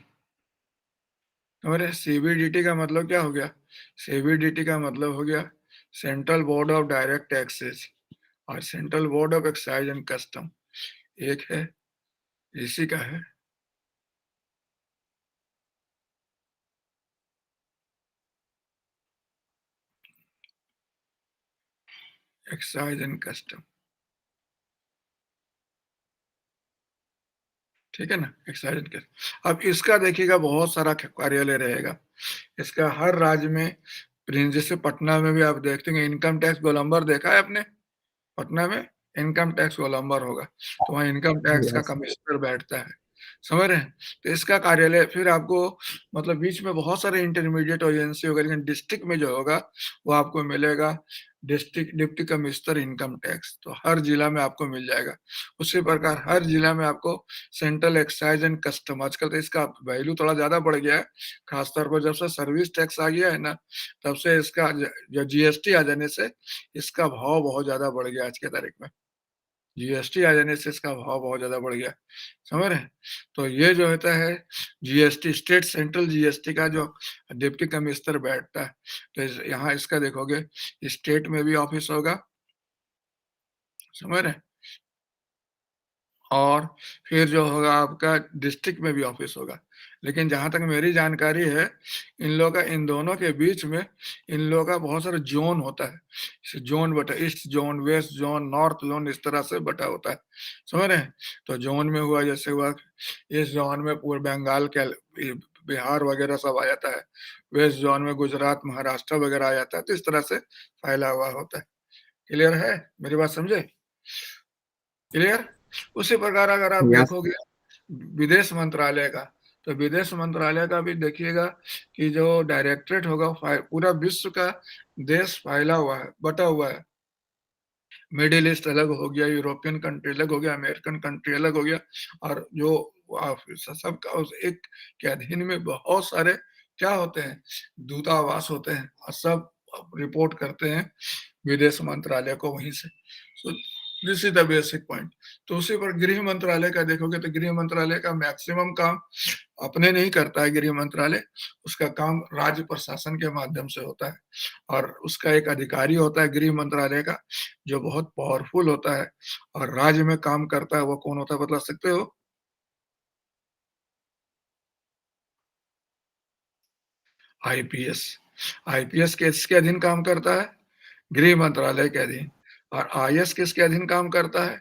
हमारे सीबीडीटी का मतलब क्या हो गया? सीबीडीटी का मतलब हो गया central board of direct taxes और central board of excise and custom, एक है, इसी का है। एक्साइज एंड कस्टम, ठीक है ना? Excise and custom. अब इसका देखिएगा बहुत सारा कार्यालय रहेगा, इसका हर राज्य में। जैसे पटना में भी आप देखते हैं इनकम टैक्स गोलंबर, देखा है आपने? पटना में इनकम टैक्स गोलंबर होगा, तो वहाँ इनकम टैक्स का यस कमिश्नर बैठता है। समझ रहे हैं? तो इसका कार्यालय फिर आपको मतलब बीच में बहुत सारे इंटरमीडिएट एजेंसी होगा, लेकिन डिस्ट्रिक्ट में जो होगा वो आपको मिलेगा district deputy commissioner income tax, तो हर जिला में आपको मिल जाएगा। उसी प्रकार हर जिला में आपको सेंट्रल एक्साइज एंड कस्टम, आजकल तो इसका वैल्यू थोड़ा ज्यादा बढ़ गया है, खासतौर पर जब से सर्विस टैक्स आ गया है ना, तब से इसका जो जीएसटी आ जाने से इसका भाव बहुत ज्यादा बढ़ गया आज के तारीख में। जीएसटी आ जाने से इसका भाव बहुत ज्यादा बढ़ गया, समझ रहे हैं? तो ये जो होता है जीएसटी, स्टेट सेंट्रल जीएसटी का जो डिप्टी कमिश्नर बैठता है, तो यहाँ इसका देखोगे स्टेट में भी ऑफिस होगा, समझ रहे हैं? और फिर जो होगा आपका डिस्ट्रिक्ट में भी ऑफिस होगा। लेकिन जहां तक मेरी जानकारी है, इन लोगों का, इन दोनों के बीच में इन लोगों का बहुत सारा जोन होता है, जोन बटा, east zone, west zone, north zone, इस तरह से बटा होता है, समझ रहे हैं? तो जोन में हुआ, जैसे हुआ इस जोन में पूरे बंगाल के, बिहार वगैरह सब आ जाता है, वेस्ट जोन में गुजरात, महाराष्ट्र वगैरह आ जाता है, तो इस तरह से फैला हुआ होता है। क्लियर है? मेरी बात समझे? क्लियर? उसी प्रकार अगर आप यस। देखोगे विदेश मंत्रालय का, तो विदेश मंत्रालय का भी देखिएगा कि जो डायरेक्टरेट होगा, पूरा विश्व का देश फैला हुआ है, बटा हुआ है। मिडिल ईस्ट अलग हो गया, यूरोपियन कंट्री अलग हो गया, अमेरिकन कंट्री अलग हो गया, और जो सबका उस एक के अधीन में बहुत सारे क्या होते हैं, दूतावास होते हैं, और सब रिपोर्ट करते हैं विदेश मंत्रालय को वहीं से। So this is the basic point. तो उसी पर गृह मंत्रालय का देखोगे तो गृह मंत्रालय का मैक्सिमम काम अपने नहीं करता है गृह मंत्रालय, उसका काम राज्य प्रशासन के माध्यम से होता है, और उसका एक अधिकारी होता है गृह मंत्रालय का जो बहुत पावरफुल होता है और राज्य में काम करता है। वो कौन होता है बता सकते हो? आईपीएस। आईपीएस किसके अधीन काम करता है? गृह मंत्रालय के अधीन। और आईएएस किसके अधीन काम करता है?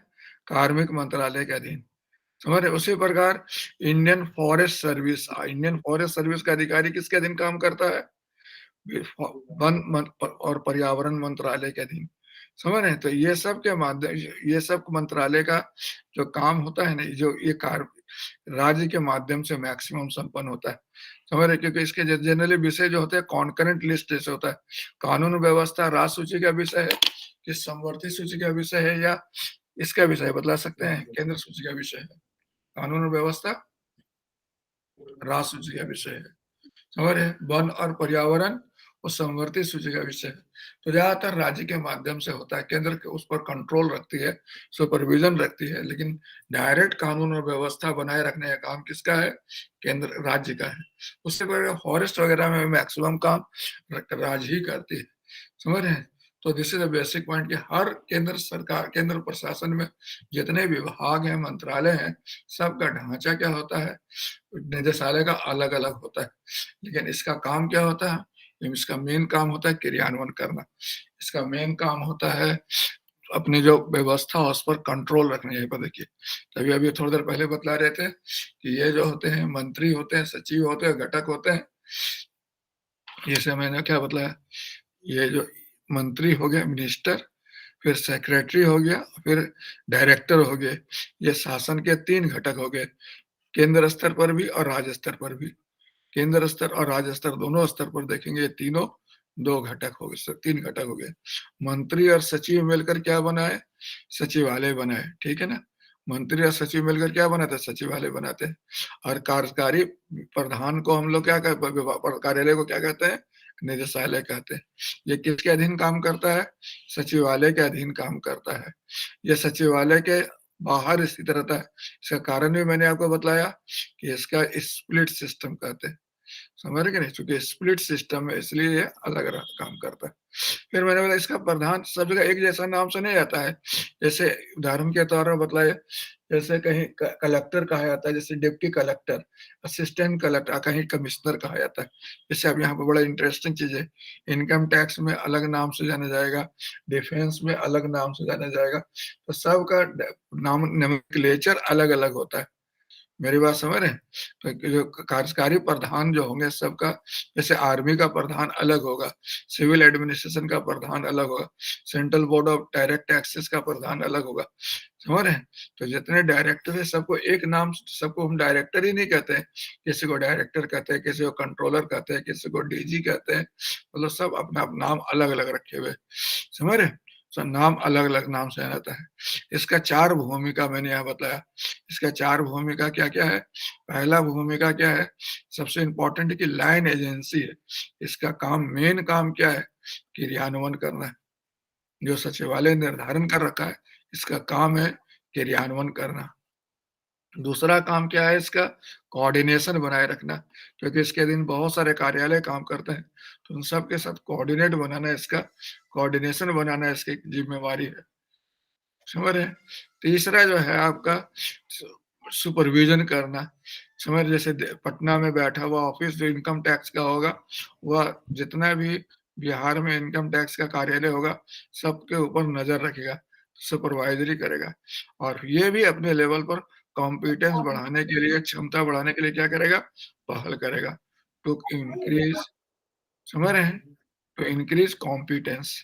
कार्मिक मंत्रालय के अधीन। समझ रहे? उसी प्रकार Indian forest service, Indian forest service का अधिकारी किसके अधीन काम करता है? वन और पर्यावरण मंत्रालय के अधीन। समझ रहे हैं? तो ये सब के माध्यम, ये सब मंत्रालय का जो काम होता है ना, जो ये कार्य राज्य के माध्यम से मैक्सिमम संपन्न होता है, समझ रहे? क्योंकि इसके जनरली विषय जो होते हैं कॉन्करेंट लिस्ट जैसे होता है, कानून व्यवस्था राष्ट्र सूची का विषय है कि समवर्ती सूची का विषय है, या इसका विषय बतला सकते हैं? केंद्र सूची का विषय है, कानून व्यवस्था राष्ट्र सूची का विषय है, समझ रहे हैं? वन और पर्यावरण वो समवर्ती सूची का विषय है। तो ज्यादातर राज्य के माध्यम से होता है, केंद्र के उस पर कंट्रोल रखती है, सुपरविजन रखती है, लेकिन डायरेक्ट कानून और व्यवस्था बनाए रखने का काम किसका है? केंद्र, राज्य का है। उससे पहले फॉरेस्ट वगैरह में मैक्सिमम काम राज्य ही करती है, समझ रहे हैं? तो this is the basic point कि हर केंद्र सरकार, केंद्र प्रशासन में जितने विभाग हैं, मंत्रालय हैं, सबका ढांचा क्या होता है? निदेशालय का अलग अलग होता है, लेकिन इसका काम क्या होता है? इसका मेन काम होता है क्रियान्वयन करना। इसका मेन काम होता है अपनी जो व्यवस्था उस पर कंट्रोल रखना। यहीं पर देखिए, तभी अभी थोड़ी देर पहले बतला रहे थे कि ये जो होते हैं मंत्री होते हैं, सचिव होते हैं, घटक होते हैं। जैसे मैंने क्या बतलाया, ये जो मंत्री हो गए, मिनिस्टर, फिर सेक्रेटरी हो गया, फिर डायरेक्टर हो गए, ये शासन के 3 घटक हो गए, केंद्र स्तर पर भी और राज्य स्तर पर भी। केंद्र स्तर और राज्य स्तर दोनों स्तर पर देखेंगे, ये तीनों 2 घटक हो गए, 3 घटक हो गए। मंत्री और सचिव मिलकर क्या बनाए? सचिवालय बनाए, ठीक है ना? मंत्री और सचिव मिलकर क्या बनाते हैं? सचिवालय बनाते हैं। और कार्यकारी प्रधान को हम लोग क्या कार्यालय को क्या कहते हैं? निदेशालय कहते हैं। ये किसके अधीन काम करता है? सचिवालय के अधीन काम करता है। ये सचिवालय के बाहर स्थित रहता है। इसका कारण भी मैंने आपको बतलाया कि इसका स्प्लिट सिस्टम कहते हैं, समझ रहे कि नहीं? चूंकि स्प्लिट सिस्टम है इसलिए ये अलग अलग काम करता है। फिर मैंने बोला इसका प्रधान सब जगह एक जैसा नाम से नहीं आता है। जैसे उदाहरण के तौर पर बतलाए, जैसे कहीं कलेक्टर कहा जाता है, जैसे डिप्टी कलेक्टर, असिस्टेंट कलेक्टर, कहीं कमिश्नर कहा जाता है। जैसे अब यहाँ पर बड़ा इंटरेस्टिंग चीज है, इनकम टैक्स में अलग नाम से जाना जाएगा, डिफेंस में अलग नाम से जाना जाएगा, तो सबका नाम नोमेनक्लेचर अलग अलग होता है। मेरी बात समझ रहे हैं? तो जो कार्यकारी प्रधान जो होंगे सबका, जैसे आर्मी का प्रधान अलग होगा, सिविल एडमिनिस्ट्रेशन का प्रधान अलग होगा, central board of direct taxes का प्रधान अलग होगा, समझ रहे हैं? तो जितने डायरेक्टर है सबको एक नाम, सबको हम डायरेक्टर ही नहीं कहते हैं, किसी को डायरेक्टर कहते हैं, किसी को कंट्रोलर कहते हैं, किसी को डीजी कहते हैं, मतलब सब अपना नाम अलग अलग रखे हुए, समझ रहे हैं? सब नाम अलग अलग नाम से रहता है। इसका 4 भूमिका मैंने यहाँ बताया। इसका 4 भूमिका क्या क्या है? पहला भूमिका क्या है? सबसे इंपॉर्टेंट कि लाइन एजेंसी है। इसका काम, मेन काम क्या है? क्रियान्वयन करना है। जो सचिवालय निर्धारण कर रखा है, इसका काम है क्रियान्वयन करना। दूसरा काम क्या है इसका? कोऑर्डिनेशन बनाए रखना, क्योंकि इसके अधीन बहुत सारे कार्यालय काम करते हैं, तो उन सब के साथ कोऑर्डिनेट बनाना, इसका कोऑर्डिनेशन बनाना इसकी जिम्मेवारी है, समझ रहे हैं? तीसरा जो है आपका सुपरविजन करना, समझ, जैसे पटना में बैठा हुआ ऑफिस जो इनकम टैक्स का होगा, वह जितना भी बिहार में इनकम टैक्स का कार्यालय होगा, सबके ऊपर नजर रखेगा, सुपरवाइजरी करेगा, और ये भी अपने लेवल पर कॉम्पिटेंस बढ़ाने के लिए, क्षमता बढ़ाने के लिए क्या करेगा? पहल करेगा, टू इंक्रीज, समझ रहे हैं? टू इंक्रीज कॉम्पिटेंस,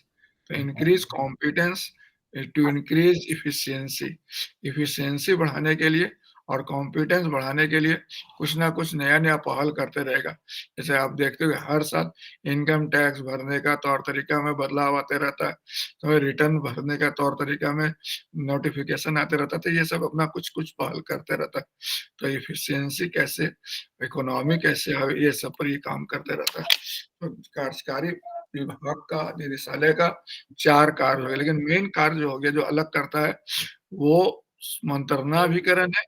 तो increase competence, to increase efficiency, efficiency बढ़ाने के लिए और कॉम्पिटेंस बढ़ाने के लिए कुछ ना कुछ नया नया पहल करते रहेगा। जैसे आप देखते हो हर साल इनकम टैक्स भरने का तौर तरीका में बदलाव आते रहता है, तो रिटर्न भरने का तौर तरीका में नोटिफिकेशन आते रहता है, तो ये सब अपना कुछ कुछ पहल करते रहता है। तो इफिशियंसी कैसे, इकोनॉमी कैसे, ये सब पर ये काम करते रहता है। तो कार्यकारी विभाग का, निदेशालय का 4 कार्य हो गए, लेकिन मेन कार्य जो हो गया, जो अलग करता है, वो मंत्रणाभिकरण है,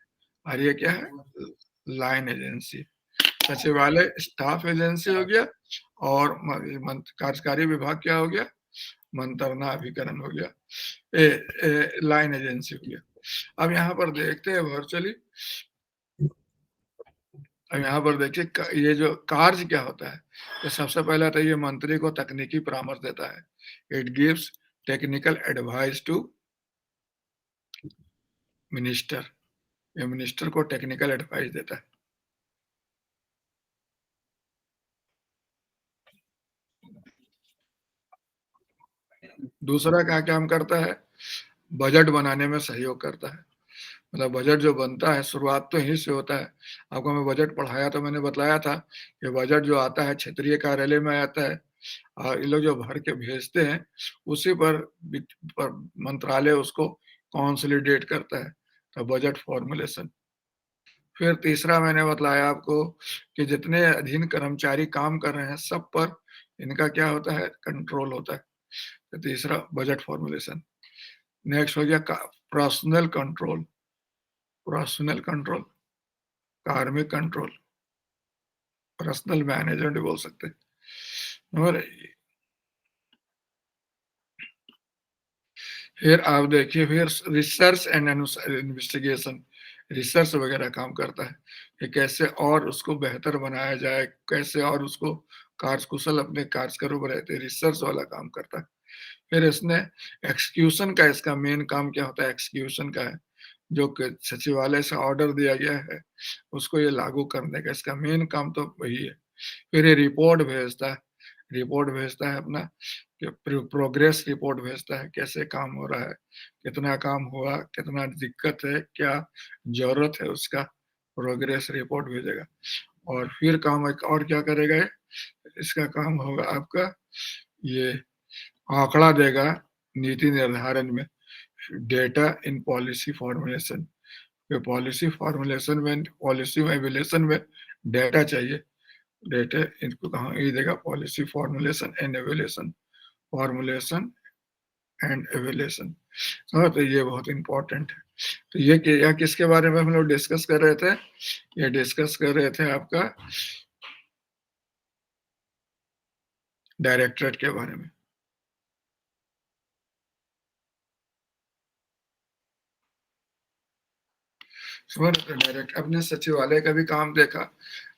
और ये क्या है? Line agency. सचिवालय स्टाफ एजेंसी हो गया, और कार्यकारी विभाग क्या हो गया? मंत्रणाभिकरण हो गया, लाइन एजेंसी हो गया। अब यहाँ पर देखते हैं वर्चुअली, अब यहाँ पर देखिए ये जो कार्य क्या होता है, तो सबसे पहला तो ये मंत्री को तकनीकी परामर्श देता है। It gives technical advice to minister, ये मिनिस्टर को टेक्निकल एडवाइस देता है। दूसरा क्या काम करता है? बजट बनाने में सहयोग करता है। मतलब बजट जो बनता है, शुरुआत तो यहीं से होता है। आपको मैं बजट पढ़ाया तो मैंने बताया था कि बजट जो आता है क्षेत्रीय कार्यालय में आता है, और ये लोग जो भर के भेजते हैं, उसी पर मंत्रालय उसको कंसोलिडेट करता है, तो बजट फॉर्मुलेशन। फिर तीसरा मैंने बतलाया आपको कि जितने अधीन कर्मचारी काम कर रहे हैं, सब पर इनका क्या होता है? कंट्रोल होता है। तो तीसरा बजट फॉर्मुलेशन। नेक्स्ट हो गया पर्सनल कंट्रोल, पर्सनल कंट्रोल, कार्मिक कंट्रोल, पर्सनल मैनेजमेंट बोल सकते हैं। और फिर आप देखिए, फिर रिसर्च एंड इन्वेस्टिगेशन, रिसर्च वगैरह काम करता है कि कैसे और उसको बेहतर बनाया जाए, कैसे और उसको कार्यकुशल अपने कार्यकरों बनाते, रिसर्च वाला काम करता है। फिर इसने एक्सक्यूशन का, इसका मेन काम क्या होता है? एक्सक्यूशन का है, जो कि सचिवालय से ऑर्डर दिया गया है उसको ये लागू करने का, इसका मेन काम तो वही है। फिर ये रिपोर्ट भेजता है, रिपोर्ट भेजता है अपना, प्रोग्रेस रिपोर्ट भेजता है, कैसे काम हो रहा है, कितना काम हुआ, कितना दिक्कत है, क्या जरूरत है, उसका प्रोग्रेस रिपोर्ट भेजेगा। और फिर काम एक और क्या करेगा ये? इसका काम होगा आपका, ये आंकड़ा देगा नीति निर्धारण में, data in policy formulation. Policy formulation में, पॉलिसी एवेल्यूशन में डेटा चाहिए, डेटा इनको कहाँ ये देगा? Policy formulation and evaluation, formulation and evaluation. तो ये बहुत इंपॉर्टेंट है। तो ये किसके बारे में हम लोग डिस्कस कर रहे थे? ये डिस्कस कर रहे थे आपका डायरेक्टरेट के बारे में। समझ रहे? डायरेक्ट अपने सचिवालय का भी काम देखा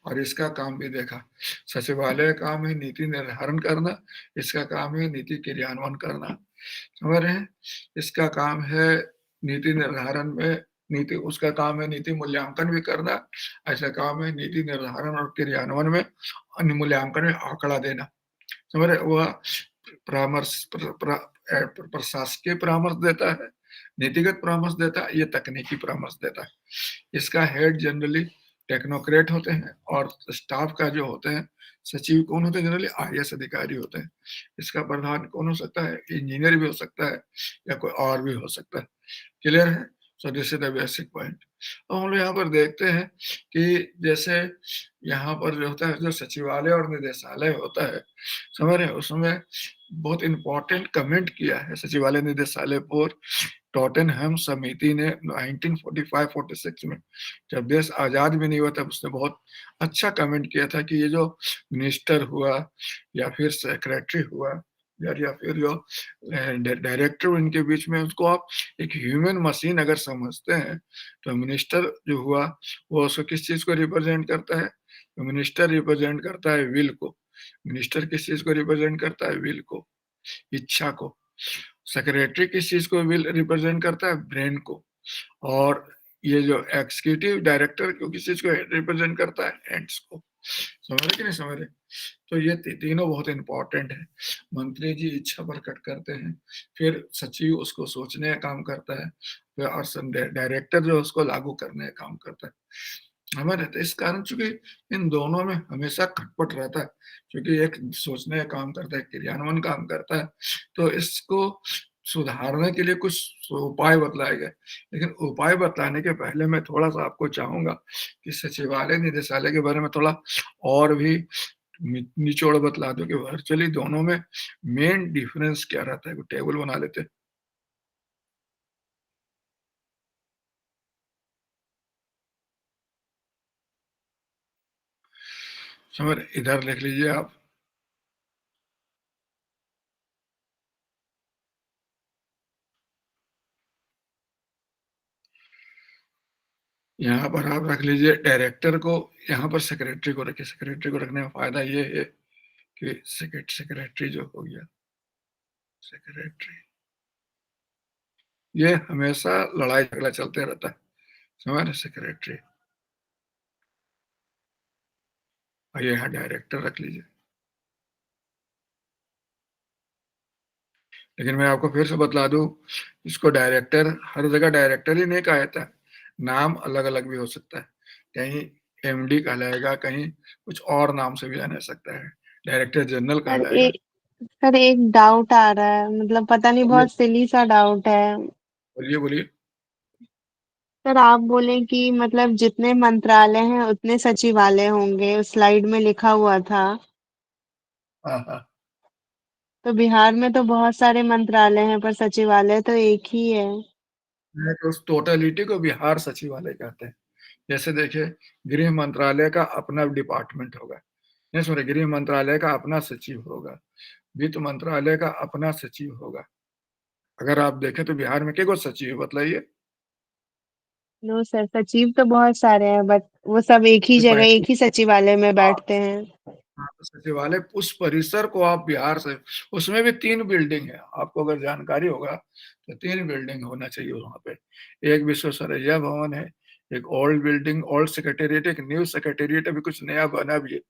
और इसका काम भी देखा। सचिवालय का काम है नीति निर्धारण करना, इसका काम है नीति क्रियान्वयन करना, समझ रहे हैं? इसका काम है नीति निर्धारण में नीति, उसका काम है नीति मूल्यांकन भी करना, ऐसा काम है नीति निर्धारण और क्रियान्वयन में, अन्य मूल्यांकन में आंकड़ा देना। समझ रहे, वह परामर्श प्रशासकीय परामर्श देता है, नीतिगत परामर्श देता है, ये तकनीकी परामर्श देता है। इसका हेड जनरली टेक्नोक्रेट होते हैं, और स्टाफ का जो होते हैं सचिव कौन होते हैं, जनरली आईएएस अधिकारी होते हैं। इसका प्रधान कौन हो सकता है, इंजीनियर भी हो सकता है या कोई और भी हो सकता है। क्लियर है? So this is the basic point. अब हम लोग यहाँ पर देखते हैं कि जैसे यहाँ पर जो होता है, जो सचिवालय और निदेशालय होता है, समझ रहे हैं, उसमें बहुत इंपॉर्टेंट कमेंट किया है सचिवालय निदेशालय पर टॉटेनहम समिति ने 1945-46 में, जब देश आजाद भी नहीं हुआ तब उसने बहुत अच्छा कमेंट किया था कि ये जो मिनिस्टर हुआ या फिर सेक्रेटरी हुआ या फिर जो डायरेक्टर इनके बीच में, उसको आप एक ह्यूमन मशीन अगर समझते हैं, तो मिनिस्टर जो हुआ वो उसको किस चीज को रिप्रेजेंट करता है, तो मिनिस्टर रिप्रेजेंट करता है विल को। मिनिस्टर किस चीज को रिप्रेजेंट करता है, विल को, इच्छा को। सेक्रेटरी किस चीज को विल रिप्रेजेंट करता है, ब्रेन को। और ये जो एग्जीक्यूटिव डायरेक्टर किस चीज को रिप्रेजेंट करता है, एंड्स को। समझ रहे कि नहीं समझ रहे? तो ये तीनों बहुत इंपॉर्टेंट है। मंत्री जी इच्छा प्रकट करते हैं, फिर सचिव उसको सोचने का काम करता है, फिर और डायरेक्टर जो उसको लागू करने का काम करता है। हमें रहता है इस कारण, चूंकि इन दोनों में हमेशा खटपट रहता है, क्योंकि एक सोचने का काम करता है, क्रियान्वयन काम करता है, तो इसको सुधारने के लिए कुछ उपाय बतलाए गए। लेकिन उपाय बताने के पहले मैं थोड़ा सा आपको चाहूंगा कि सचिवालय निदेशालय के बारे में थोड़ा और भी निचोड़ बतला दो कि वर्चुअली दोनों में मेन डिफरेंस क्या रहता है। टेबल बना लेते हैं। समझ, इधर लिख लीजिए आप। यहाँ पर आप रख लीजिए डायरेक्टर को, यहाँ पर सेक्रेटरी को रखिए। सेक्रेटरी को रखने का फायदा ये है कि सेक्रेटरी जो हो गया, सेक्रेटरी, ये हमेशा लड़ाई झगड़ा चलते रहता है। समझ रहे, सेक्रेटरी। और ये यहाँ डायरेक्टर रख लीजिए। लेकिन मैं आपको फिर से बतला दूं, इसको डायरेक्टर हर जगह डायरेक्टर ही नहीं कहा जाता है, नाम अलग अलग भी हो सकता है। कहीं एमडी कहलाएगा, कहीं कुछ और नाम से भी जाना जा सकता है, डायरेक्टर जनरल सर कहलाएगा। एक सर एक डाउट आ रहा है, मतलब पता नहीं, बोलिए बहुत सिली सा डाउट है। बोलिए बोलिए। सर आप बोले कि मतलब जितने मंत्रालय हैं उतने सचिवालय होंगे, उस स्लाइड में लिखा हुआ था। हाँ हाँ, तो बिहार में तो बहुत सारे मंत्रालय हैं पर सचिवालय तो एक ही है। तो उस टोटलिटी को बिहार सचिवालय कहते हैं। जैसे देखिए, गृह मंत्रालय का अपना डिपार्टमेंट होगा, नहीं सॉरी, गृह मंत्रालय का अपना सचिव होगा, वित्त मंत्रालय का अपना सचिव होगा। अगर आप देखें तो बिहार में कितने सचिव बतलाइए। नो सर, सचिव तो बहुत सारे हैं बट वो सब एक ही जगह, एक ही सचिवालय में बैठते हैं। हाँ, तो सचिवालय उस परिसर को आप बिहार से, उसमें भी 3 बिल्डिंग है, आपको अगर जानकारी होगा तो 3 बिल्डिंग होना चाहिए वहां पे। एक विश्वेश्वरैया भवन है, एक ओल्ड बिल्डिंग, ओल्ड सेक्रेटेरिएट, एक न्यू सेक्रेटेरिएट अभी कुछ नया बना भी है।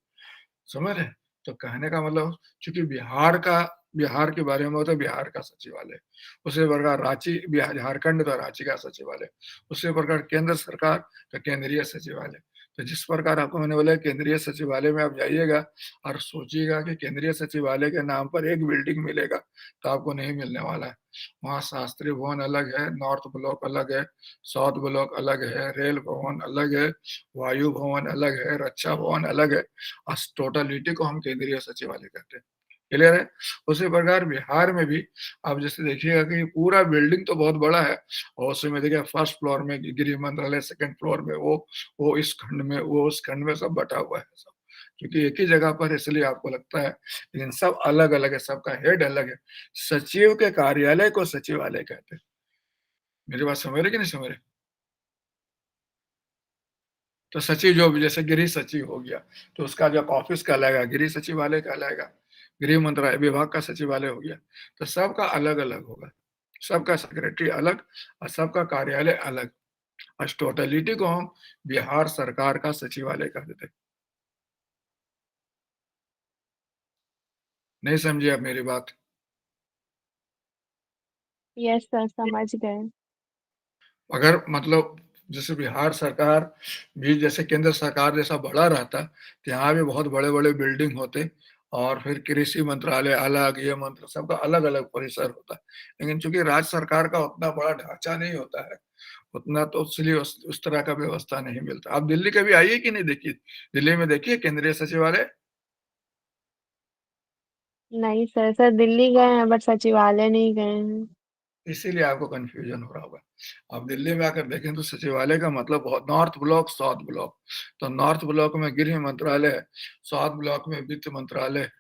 समझ रहे? तो कहने का मतलब, चूंकि बिहार के बारे में होता है बिहार का सचिवालय, उसी प्रकार रांची, बिहार झारखंड तो रांची का सचिवालय, उसी प्रकार केंद्र सरकार का केंद्रीय सचिवालय। तो जिस प्रकार आपको मैंने बोला केंद्रीय सचिवालय में आप जाइएगा और सोचिएगा कि केंद्रीय सचिवालय के नाम पर एक बिल्डिंग मिलेगा, तो आपको नहीं मिलने वाला है। वहाँ शास्त्री भवन अलग है, नॉर्थ ब्लॉक अलग है, साउथ ब्लॉक अलग है, रेल भवन अलग है, वायु भवन अलग है, रक्षा भवन अलग है। टोटलिटी को हम केंद्रीय सचिवालय कहते हैं। क्लियर है? उसी प्रकार बिहार में भी आप जैसे देखिएगा कि पूरा बिल्डिंग तो बहुत बड़ा है, और उसमें देखिए फर्स्ट फ्लोर में गृह मंत्रालय, सेकंड फ्लोर में वो इस खंड में, वो उस खंड में, सब बटा हुआ है सब, क्योंकि एक ही जगह पर, इसलिए आपको लगता है, लेकिन सब अलग अलग है, सबका हेड अलग है। सचिव के कार्यालय को सचिवालय कहते हैं। मेरी बात समझ रहे कि नहीं समझ रहे? तो सचिव जो जैसे गृह सचिव हो गया, तो उसका जो ऑफिस कहलाएगा गृह सचिवालय कहलाएगा। गृह मंत्रालय विभाग का सचिवालय हो गया। तो सबका अलग अलग होगा, सबका सेक्रेटरी अलग और सबका कार्यालय अलग। आज टोटलिटी को हम बिहार सरकार का सचिवालय कह देते। नहीं समझे आप मेरी बात? यस सर, समझ गए। अगर मतलब जैसे बिहार सरकार भी जैसे केंद्र सरकार जैसा बड़ा रहता तो यहाँ भी बहुत बड़े बड़े बिल्डिंग होते और फिर कृषि मंत्रालय अलग, ये मंत्र सबका अलग अलग परिसर होता। लेकिन चूंकि राज्य सरकार का उतना बड़ा ढांचा नहीं होता है, उतना तो इसलिए उस तरह का व्यवस्था नहीं मिलता। आप दिल्ली कभी आइए कि नहीं? देखिए, दिल्ली में देखिए केंद्रीय सचिवालय। नहीं सर, सर दिल्ली गए हैं बट सचिवालय नहीं गए हैं। इसीलिए आपको कंफ्यूजन हो रहा होगा। आप दिल्ली में आकर देखें तो सचिवालय का मतलब बहुत, नॉर्थ ब्लॉक, साउथ ब्लॉक। तो नॉर्थ ब्लॉक में गृह मंत्रालय है, साउथ ब्लॉक में वित्त मंत्रालय है,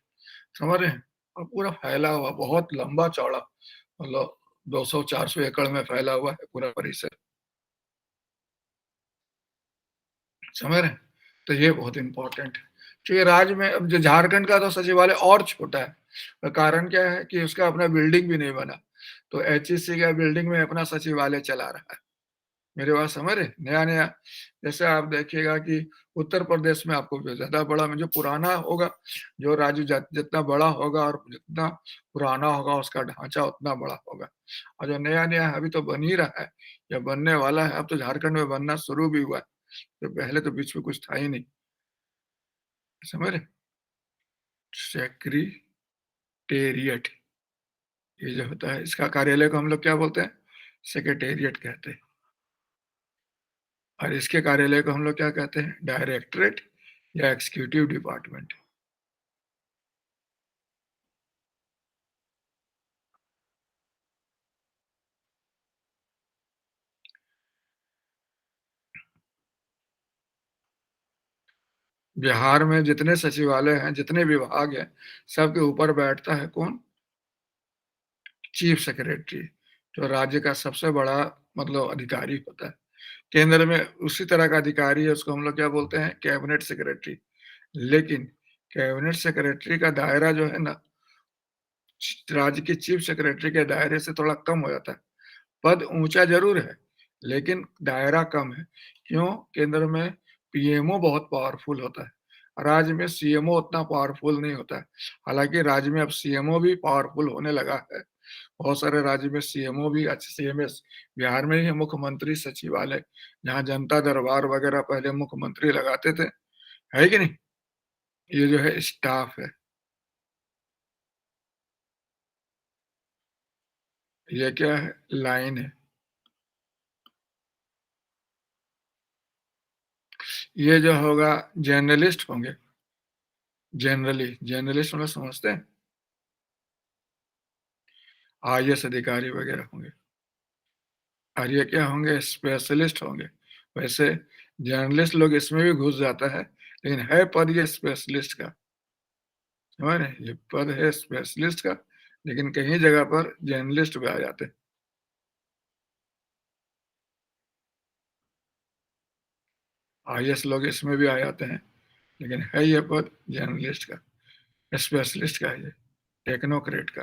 समझ रहे हैं? और पूरा फैला हुआ, बहुत लंबा चौड़ा, मतलब 200-400 एकड़ में फैला हुआ है पूरा परिसर, समझ रहे हैं? तो ये बहुत इंपॉर्टेंट है। क्योंकि राज्य में अब जो झारखंड का तो सचिवालय और छोटा है, तो कारण क्या है कि उसका अपना बिल्डिंग भी नहीं बना, तो एचईसी का बिल्डिंग में अपना सचिवालय चला रहा है। मेरी बात समझ रहे? नया नया, जैसे आप देखिएगा कि उत्तर प्रदेश में आपको जो ज्यादा बड़ा में जो पुराना होगा, जो राज्य जितना बड़ा होगा और जितना पुराना होगा उसका ढांचा उतना बड़ा होगा। और जो नया नया अभी तो बन ही रहा है या बनने वाला है, अब तो झारखंड में बनना शुरू भी हुआ है, तो पहले तो बीच में कुछ था ही नहीं, समझ रहे? सेक्रेटेरिएट, ये जो होता है इसका कार्यालय को हम लोग क्या बोलते हैं? सेक्रेटेरिएट कहते हैं। और इसके कार्यालय को हम लोग क्या कहते हैं? डायरेक्टरेट या एग्जीक्यूटिव डिपार्टमेंट। बिहार में जितने सचिवालय हैं, जितने विभाग हैं, सबके ऊपर बैठता है कौन? चीफ सेक्रेटरी, जो राज्य का सबसे बड़ा मतलब अधिकारी होता है। केंद्र में उसी तरह का अधिकारी है, उसको हम लोग क्या बोलते हैं? Cabinet secretary. लेकिन कैबिनेट सेक्रेटरी का दायरा जो है ना, राज्य के चीफ सेक्रेटरी के दायरे से थोड़ा कम हो जाता है। पद ऊंचा जरूर है लेकिन दायरा कम है। क्यों? केंद्र में पीएमओ बहुत पावरफुल होता है, राज्य में सीएमओ उतना पावरफुल नहीं होता है। हालांकि राज्य में अब सीएमओ भी पावरफुल होने लगा है, बहुत सारे राज्य में सीएमओ भी अच्छे, सीएमएस बिहार में ही है, मुख्यमंत्री सचिवालय, जहाँ जनता दरबार वगैरह पहले मुख्यमंत्री लगाते थे, है कि नहीं? ये जो है स्टाफ है, ये क्या है? लाइन है। ये जो होगा जर्नलिस्ट होंगे, जनरली जर्नलिस्ट मतलब समझते हैं, आईएएस अधिकारी वगैरह होंगे। और ये क्या होंगे? स्पेशलिस्ट होंगे। वैसे जर्नलिस्ट लोग इसमें भी घुस जाता है, लेकिन है पद ये स्पेशलिस्ट का, समझ रहे हैं? ये पद है स्पेशलिस्ट का, लेकिन कहीं जगह पर जर्नलिस्ट भी आ जाते हैं। आईएएस लोग इसमें भी आ जाते हैं, लेकिन है ये पद जर्नलिस्ट का, स्पेशलिस्ट का है, ये टेक्नोक्रेट का।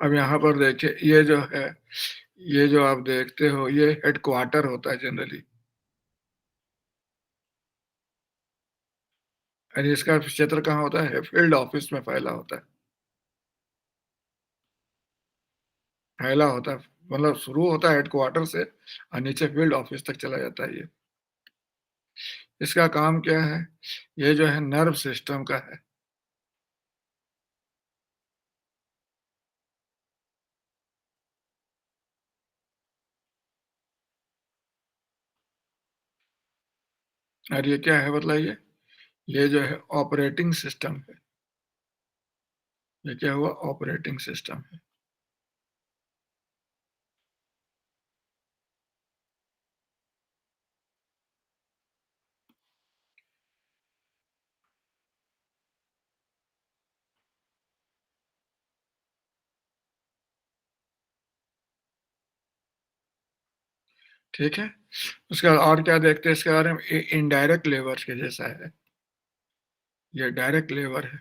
अब यहाँ पर देखिए, ये जो है, ये जो आप देखते हो ये हेडक्वार्टर होता है जनरली, और इसका क्षेत्र कहाँ होता है? फील्ड ऑफिस में फैला होता है, फैला होता है, मतलब शुरू होता है हेडक्वार्टर से और नीचे फील्ड ऑफिस तक चला जाता है ये। इसका काम क्या है? ये जो है नर्व सिस्टम का है। और ये क्या है बताइए? ये जो है ऑपरेटिंग सिस्टम है। ये क्या हुआ? ऑपरेटिंग सिस्टम है। ठीक है, उसके बाद और क्या देखते हैं इसके बारे में? इनडायरेक्ट लेबर के जैसा है, ये डायरेक्ट लेबर है।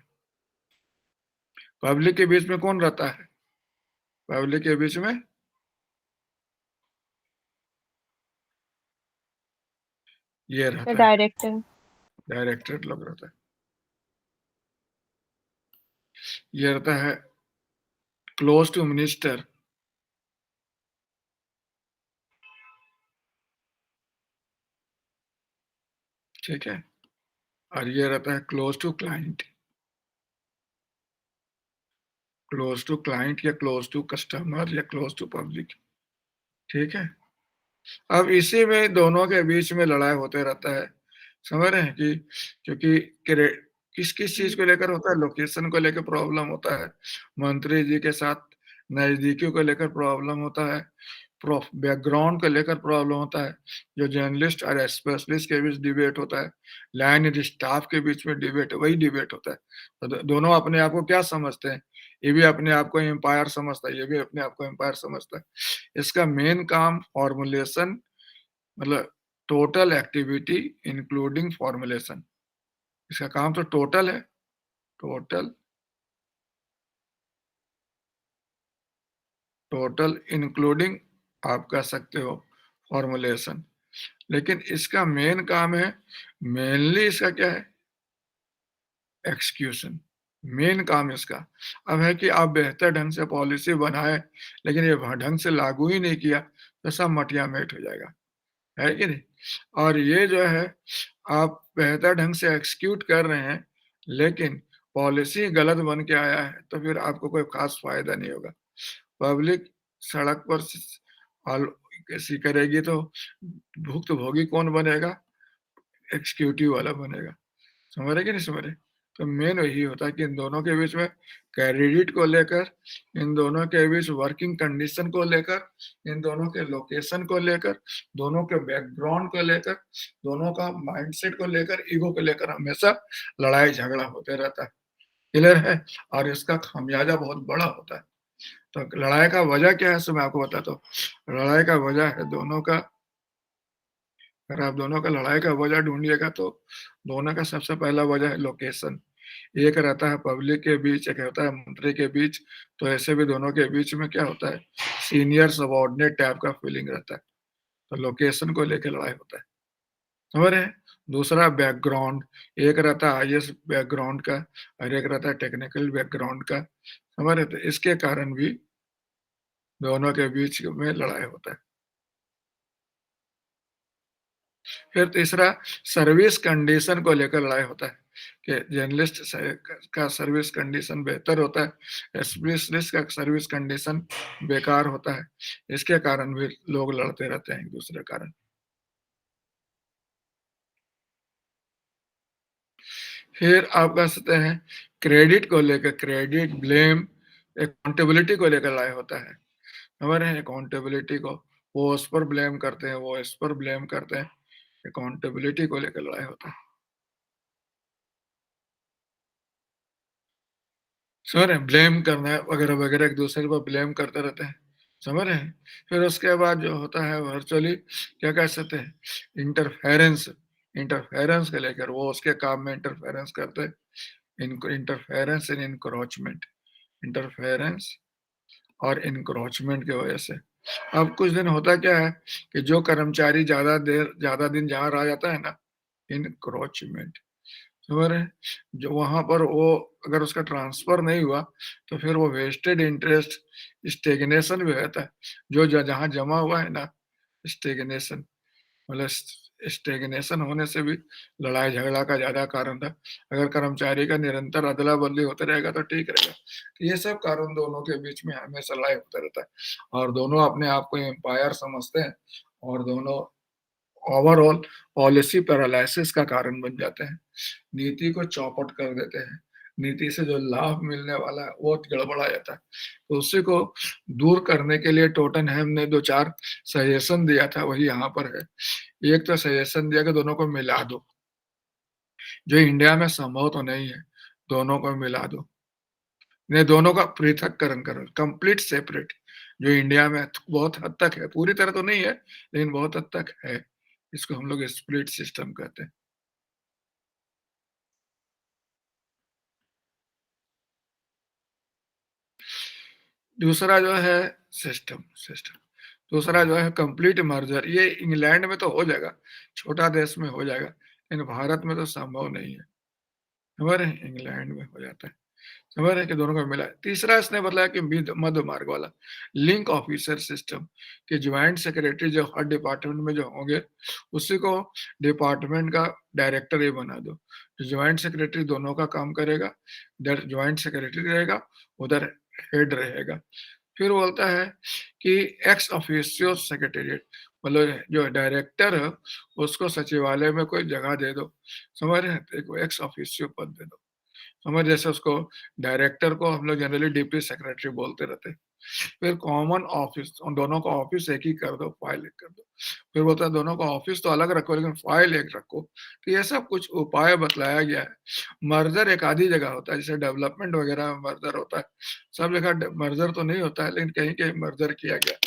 पब्लिक के बीच में कौन रहता है? पब्लिक के बीच में ये तो रहता है डायरेक्टर। डायरेक्टरेट लोग रहता है। ये रहता है क्लोज टू मिनिस्टर, ठीक है, और ये रहता है close to client, close to client या क्लोज टू कस्टमर या क्लोज टू पब्लिक, ठीक है। अब इसी में दोनों के बीच में लड़ाई होते रहता है, समझ रहे हैं कि क्योंकि किस किस चीज को लेकर होता है, लोकेशन को लेकर प्रॉब्लम होता है, मंत्री जी के साथ नजदीकी को लेकर प्रॉब्लम होता है, बैकग्राउंड को लेकर प्रॉब्लम होता है, जो जर्नलिस्ट और स्पेशलिस्ट के बीच डिबेट होता है, लाइन स्टाफ के बीच में डिबेट, वही डिबेट होता है। तो दोनों अपने आप को क्या समझते हैं, ये भी अपने आप को एम्पायर समझता है, ये भी अपने आप को एम्पायर समझता है। इसका मेन काम फॉर्मुलेशन, मतलब टोटल एक्टिविटी इंक्लूडिंग फॉर्मुलेशन, इसका काम तो टोटल है, टोटल टोटल इंक्लूडिंग आप कह सकते हो फॉर्मुलेशन, लेकिन इसका मेन काम है, मेनली इसका क्या है, एक्सक्यूशन, मेन काम इसका। अब है कि आप बेहतर ढंग से पॉलिसी बनाए, लेकिन ये ढंग से लागू ही नहीं किया तो सब मटिया मेट हो जाएगा, है कि नहीं। और ये जो है आप बेहतर ढंग से एक्सक्यूट कर रहे हैं, लेकिन पॉलिसी गलत बन के आया है, तो फिर आपको कोई खास फायदा नहीं होगा। पब्लिक सड़क पर कैसी करेगी तो भुक्तभोगी कौन बनेगा, एग्जीक्यूटिव वाला बनेगा, समझ रहे कि नहीं समझ रहे। तो मेन वही होता है कि इन दोनों के बीच में क्रेडिट को लेकर, इन दोनों के बीच वर्किंग कंडीशन को लेकर, इन दोनों के लोकेशन को लेकर, दोनों के बैकग्राउंड को लेकर, दोनों का माइंडसेट को लेकर, ईगो को लेकर हमेशा लड़ाई झगड़ा होते रहता है, क्लियर है। और इसका खामियाजा बहुत बड़ा होता है। तो लड़ाई का वजह क्या है, सो मैं आपको बताता हूँ। लड़ाई का वजह है दोनों का, अगर आप दोनों का लड़ाई का वजह ढूंढिएगा तो दोनों का सबसे पहला वजह है लोकेशन। एक रहता है पब्लिक के बीच, एक होता है मंत्री के बीच, तो ऐसे भी दोनों के बीच में क्या होता है, सीनियर सबॉर्डिनेट टाइप का फीलिंग रहता है, तो लोकेशन को लेकर लड़ाई होता है, समझ रहे हैं। दूसरा बैकग्राउंड, एक रहता है आईएएस बैकग्राउंड का और एक रहता है टेक्निकल बैकग्राउंड का, समझ रहे, तो इसके कारण भी दोनों के बीच में लड़ाई होता है। फिर तीसरा सर्विस कंडीशन को लेकर लड़ाई होता है कि जर्नलिस्ट का सर्विस कंडीशन बेहतर होता है, स्पेशलिस्ट का सर्विस कंडीशन बेकार होता है, इसके कारण भी लोग लड़ते रहते हैं एक दूसरे कारण। फिर आप कह सकते हैं क्रेडिट को लेकर, क्रेडिट ब्लेम अकाउंटेबिलिटी को लेकर लड़ाई होता है, समझ रहे हैं। अकाउंटेबिलिटी को वो उस पर ब्लेम करते हैं, वो इस पर ब्लेम करते हैं, अकाउंटेबिलिटी को लेकर लड़ाई होता है, समझ रहे हैं। ब्लेम करना है वगैरह वगैरह, एक दूसरे पर ब्लेम करते रहते हैं, समझ रहे हैं। फिर उसके बाद जो होता है वर्चुअली क्या कह सकते हैं, इंटरफेरेंस, इंटरफेरेंस को लेकर वो उसके काम में इंटरफेरेंस करते हैं, इनको इंटरफेरेंस इन इंक्रोचमेंट, इंटरफेरेंस और इंक्रोचमेंट की वजह से। अब कुछ दिन होता क्या है कि जो कर्मचारी ज्यादा दिन जहाँ रह जाता है ना, इंक्रोचमेंट, समझ रहे हैं, जो वहां पर वो अगर उसका ट्रांसफर नहीं हुआ तो फिर वो वेस्टेड इंटरेस्ट, स्टेगनेशन भी रहता है, जो जहाँ जमा हुआ है ना, स्टेगनेशन, मतलब स्टेगनेशन होने से भी लड़ाई झगड़ा का ज्यादा कारण था। अगर कर्मचारी का निरंतर अदला बदली होते रहेगा तो ठीक रहेगा। तो ये सब कारण दोनों के बीच में हमेशा लड़ाई होता रहता है, और दोनों अपने आप को एम्पायर समझते हैं, और दोनों ओवरऑल पॉलिसी पैरालिसिस का कारण बन जाते हैं, नीति को चौपट कर देते हैं, नीति से जो लाभ मिलने वाला है वो गड़बड़ा जाता है। तो उसी को दूर करने के लिए टोटनहैम ने दो चार सजेशन दिया था, वही यहाँ पर है। एक तो सजेशन दिया कि दोनों को मिला दो, जो इंडिया में संभव तो नहीं है, दोनों को मिला दो, ने दोनों का पृथककरण करो, कंप्लीट सेपरेट, जो इंडिया में बहुत हद तक है, पूरी तरह तो नहीं है लेकिन बहुत हद तक है, इसको हम लोग स्प्लिट सिस्टम कहते हैं। दूसरा जो है सिस्टम, सिस्टम दूसरा जो है कंप्लीट मर्जर, ये इंग्लैंड में तो हो जाएगा, छोटा देश में हो जाएगा, लेकिन भारत में तो संभव नहीं है। समझ रहे हैं, इंग्लैंड में हो जाता है। समझ रहे हैं कि दोनों का मिला है। तीसरा इसने बताया कि मध्य मार्ग वाला लिंक ऑफिसर सिस्टम, कि ज्वाइंट सेक्रेटरी जो हर डिपार्टमेंट में जो होंगे उसी को डिपार्टमेंट का डायरेक्टर ही बना दो। ज्वाइंट सेक्रेटरी दोनों का काम करेगा, इधर ज्वाइंट सेक्रेटरी रहेगा, उधर हेड रहेगा। फिर बोलता है कि एक्स ऑफिसियो सेक्रेटेरिएट, मतलब जो डायरेक्टर है उसको सचिवालय में कोई जगह दे दो। समझ रहे हैं, एक एक्स ऑफिसियो पद दे दो। समझ, जैसे उसको डायरेक्टर को हम लोग जनरली डिप्टी सेक्रेटरी बोलते रहते हैं। फिर कॉमन ऑफिस, दोनों का ऑफिस एक ही कर दो, फाइल एक कर दो। फिर बोलता है दोनों का ऑफिस तो अलग रखो लेकिन फाइल एक रखो। तो ये सब कुछ उपाय बतलाया गया है। मर्जर एक आधी जगह होता है, जैसे डेवलपमेंट वगैरह में मर्जर होता है, सब जगह मर्जर तो नहीं होता है, लेकिन कहीं कहीं मर्जर किया गया।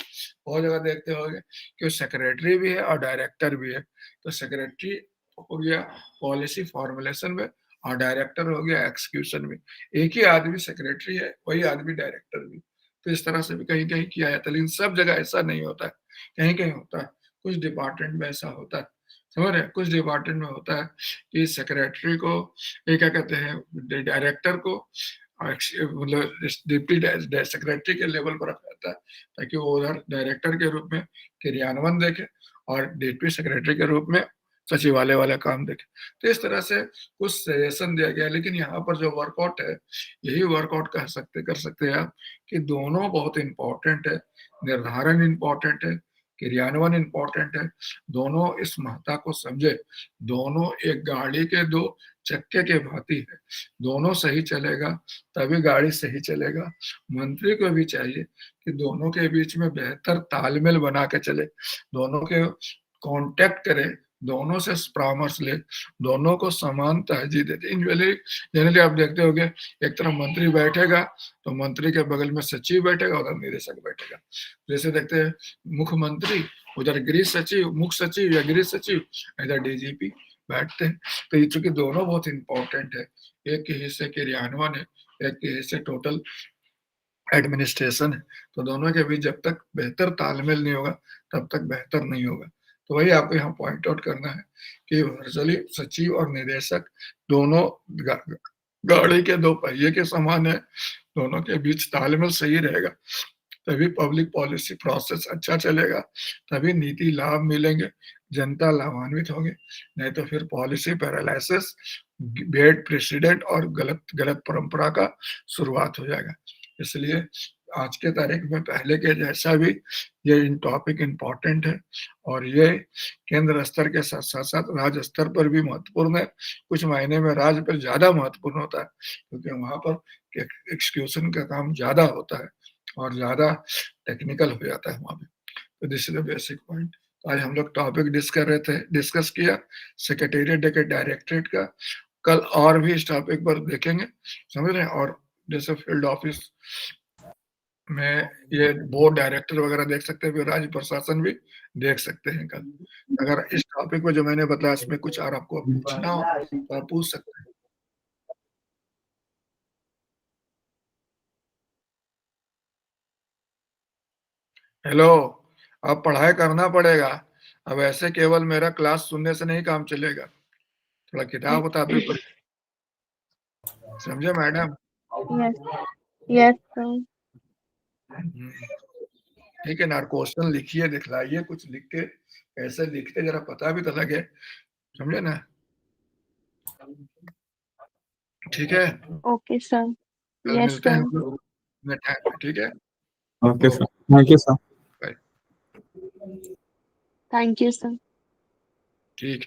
बहुत जगह देखते होंगे कि सेक्रेटरी भी है और डायरेक्टर भी है। तो सेक्रेटरी हो गया पॉलिसी फॉर्मुलेशन में और डायरेक्टर हो गया एग्जीक्यूशन में। एक ही आदमी सेक्रेटरी है, वही आदमी डायरेक्टर भी। तो इस तरह से भी कहीं कहीं किया जाता है, लेकिन सब जगह ऐसा नहीं होता है, कहीं कहीं होता है, कुछ डिपार्टमेंट में ऐसा होता है। समझ रहे हैं, कुछ डिपार्टमेंट में होता है कि सेक्रेटरी को, ये क्या कहते हैं, डायरेक्टर को मतलब डिप्टी सेक्रेटरी के लेवल पर रखा जाता है, ताकि वो उधर डायरेक्टर के रूप में क्रियान्वयन देखे और डिप्टी सेक्रेटरी के रूप में सचिवालय वाला काम देखे। तो इस तरह से कुछ सजेशन दिया गया, लेकिन यहाँ पर जो वर्कआउट है, यही वर्कआउट कर सकते हैं आप, कि दोनों बहुत इंपॉर्टेंट है, निर्धारण इंपॉर्टेंट है, क्रियान्वयन इंपॉर्टेंट है। दोनों इस महत्ता को समझे। दोनों एक गाड़ी के दो चक्के के भांति है, दोनों सही चलेगा तभी गाड़ी सही चलेगा। मंत्री को भी चाहिए कि दोनों के बीच में बेहतर तालमेल बना के चले, दोनों के कांटेक्ट करे, दोनों से परामर्श ले, दोनों को समान तरजीह देते। जनरली आप देखते होंगे, एक तरफ मंत्री बैठेगा तो मंत्री के बगल में सचिव बैठेगा, उधर निदेशक बैठेगा। जैसे देखते हैं मुख्यमंत्री, उधर गृह सचिव, मुख्य सचिव या गृह सचिव, इधर डीजीपी बैठते हैं। तो ये चूंकि दोनों बहुत इंपॉर्टेंट है, एक के हिस्से क्रियान्वयन है, एक के हिस्से टोटल एडमिनिस्ट्रेशन है, तो दोनों के बीच जब तक बेहतर तालमेल नहीं होगा तब तक बेहतर नहीं होगा। तो वही आपको यहाँ पॉइंट आउट करना है कि वर्चुअली सचिव और निदेशक दोनों गाड़ी के दो पहिए के समान है, दोनों के बीच तालमेल सही रहेगा तभी पब्लिक पॉलिसी प्रोसेस अच्छा चलेगा, तभी नीति लाभ मिलेंगे, जनता लाभान्वित होंगे। नहीं तो फिर पॉलिसी पैरालिसिस, बैड प्रेसिडेंट और गलत गलत परंपरा का शुरुआत हो जाएगा। इसलिए आज के तारीख में पहले के जैसा भी ये टॉपिक इम्पोर्टेंट है, और ये केंद्र स्तर के साथ साथ राज्य स्तर पर भी महत्वपूर्ण है। कुछ मायने में राज्य पर ज्यादा महत्वपूर्ण होता है, क्योंकि वहां पर एक्सक्यूशन का काम ज्यादा होता है और ज्यादा टेक्निकल हो जाता है वहां पे। तो this is the basic point. आज हम लोग टॉपिक डिस्कस किया सेक्रेटेरिएट के डायरेक्टरेट का। कल और भी इस टॉपिक पर देखेंगे, समझ रहे हैं। और जैसे फील्ड ऑफिस में ये बोर्ड डायरेक्टर वगैरह देख सकते हैं, फिर राज्य प्रशासन भी देख सकते हैं कल। अगर इस टॉपिक में जो मैंने बताया इसमें कुछ और आपको पूछना हो तो आप पूछ सकते हैं। हेलो, अब पढ़ाई करना पड़ेगा। अब ऐसे केवल मेरा क्लास सुनने से नहीं काम चलेगा, थोड़ा किताब उताब भी पढ़, समझे मैडम? Yes yes sir. ठीक है ना, क्वेश्चन लिखिए, दिखलाइए कुछ लिख के, कैसे लिखते जरा पता भी तो लगे, समझे ना? ठीक है, ओके सर। कल यस मिलते हैं सर। हम लोग टाइम पे, ठीक है? Okay sir, thank you sir. Bye. Thank you sir. ठीक।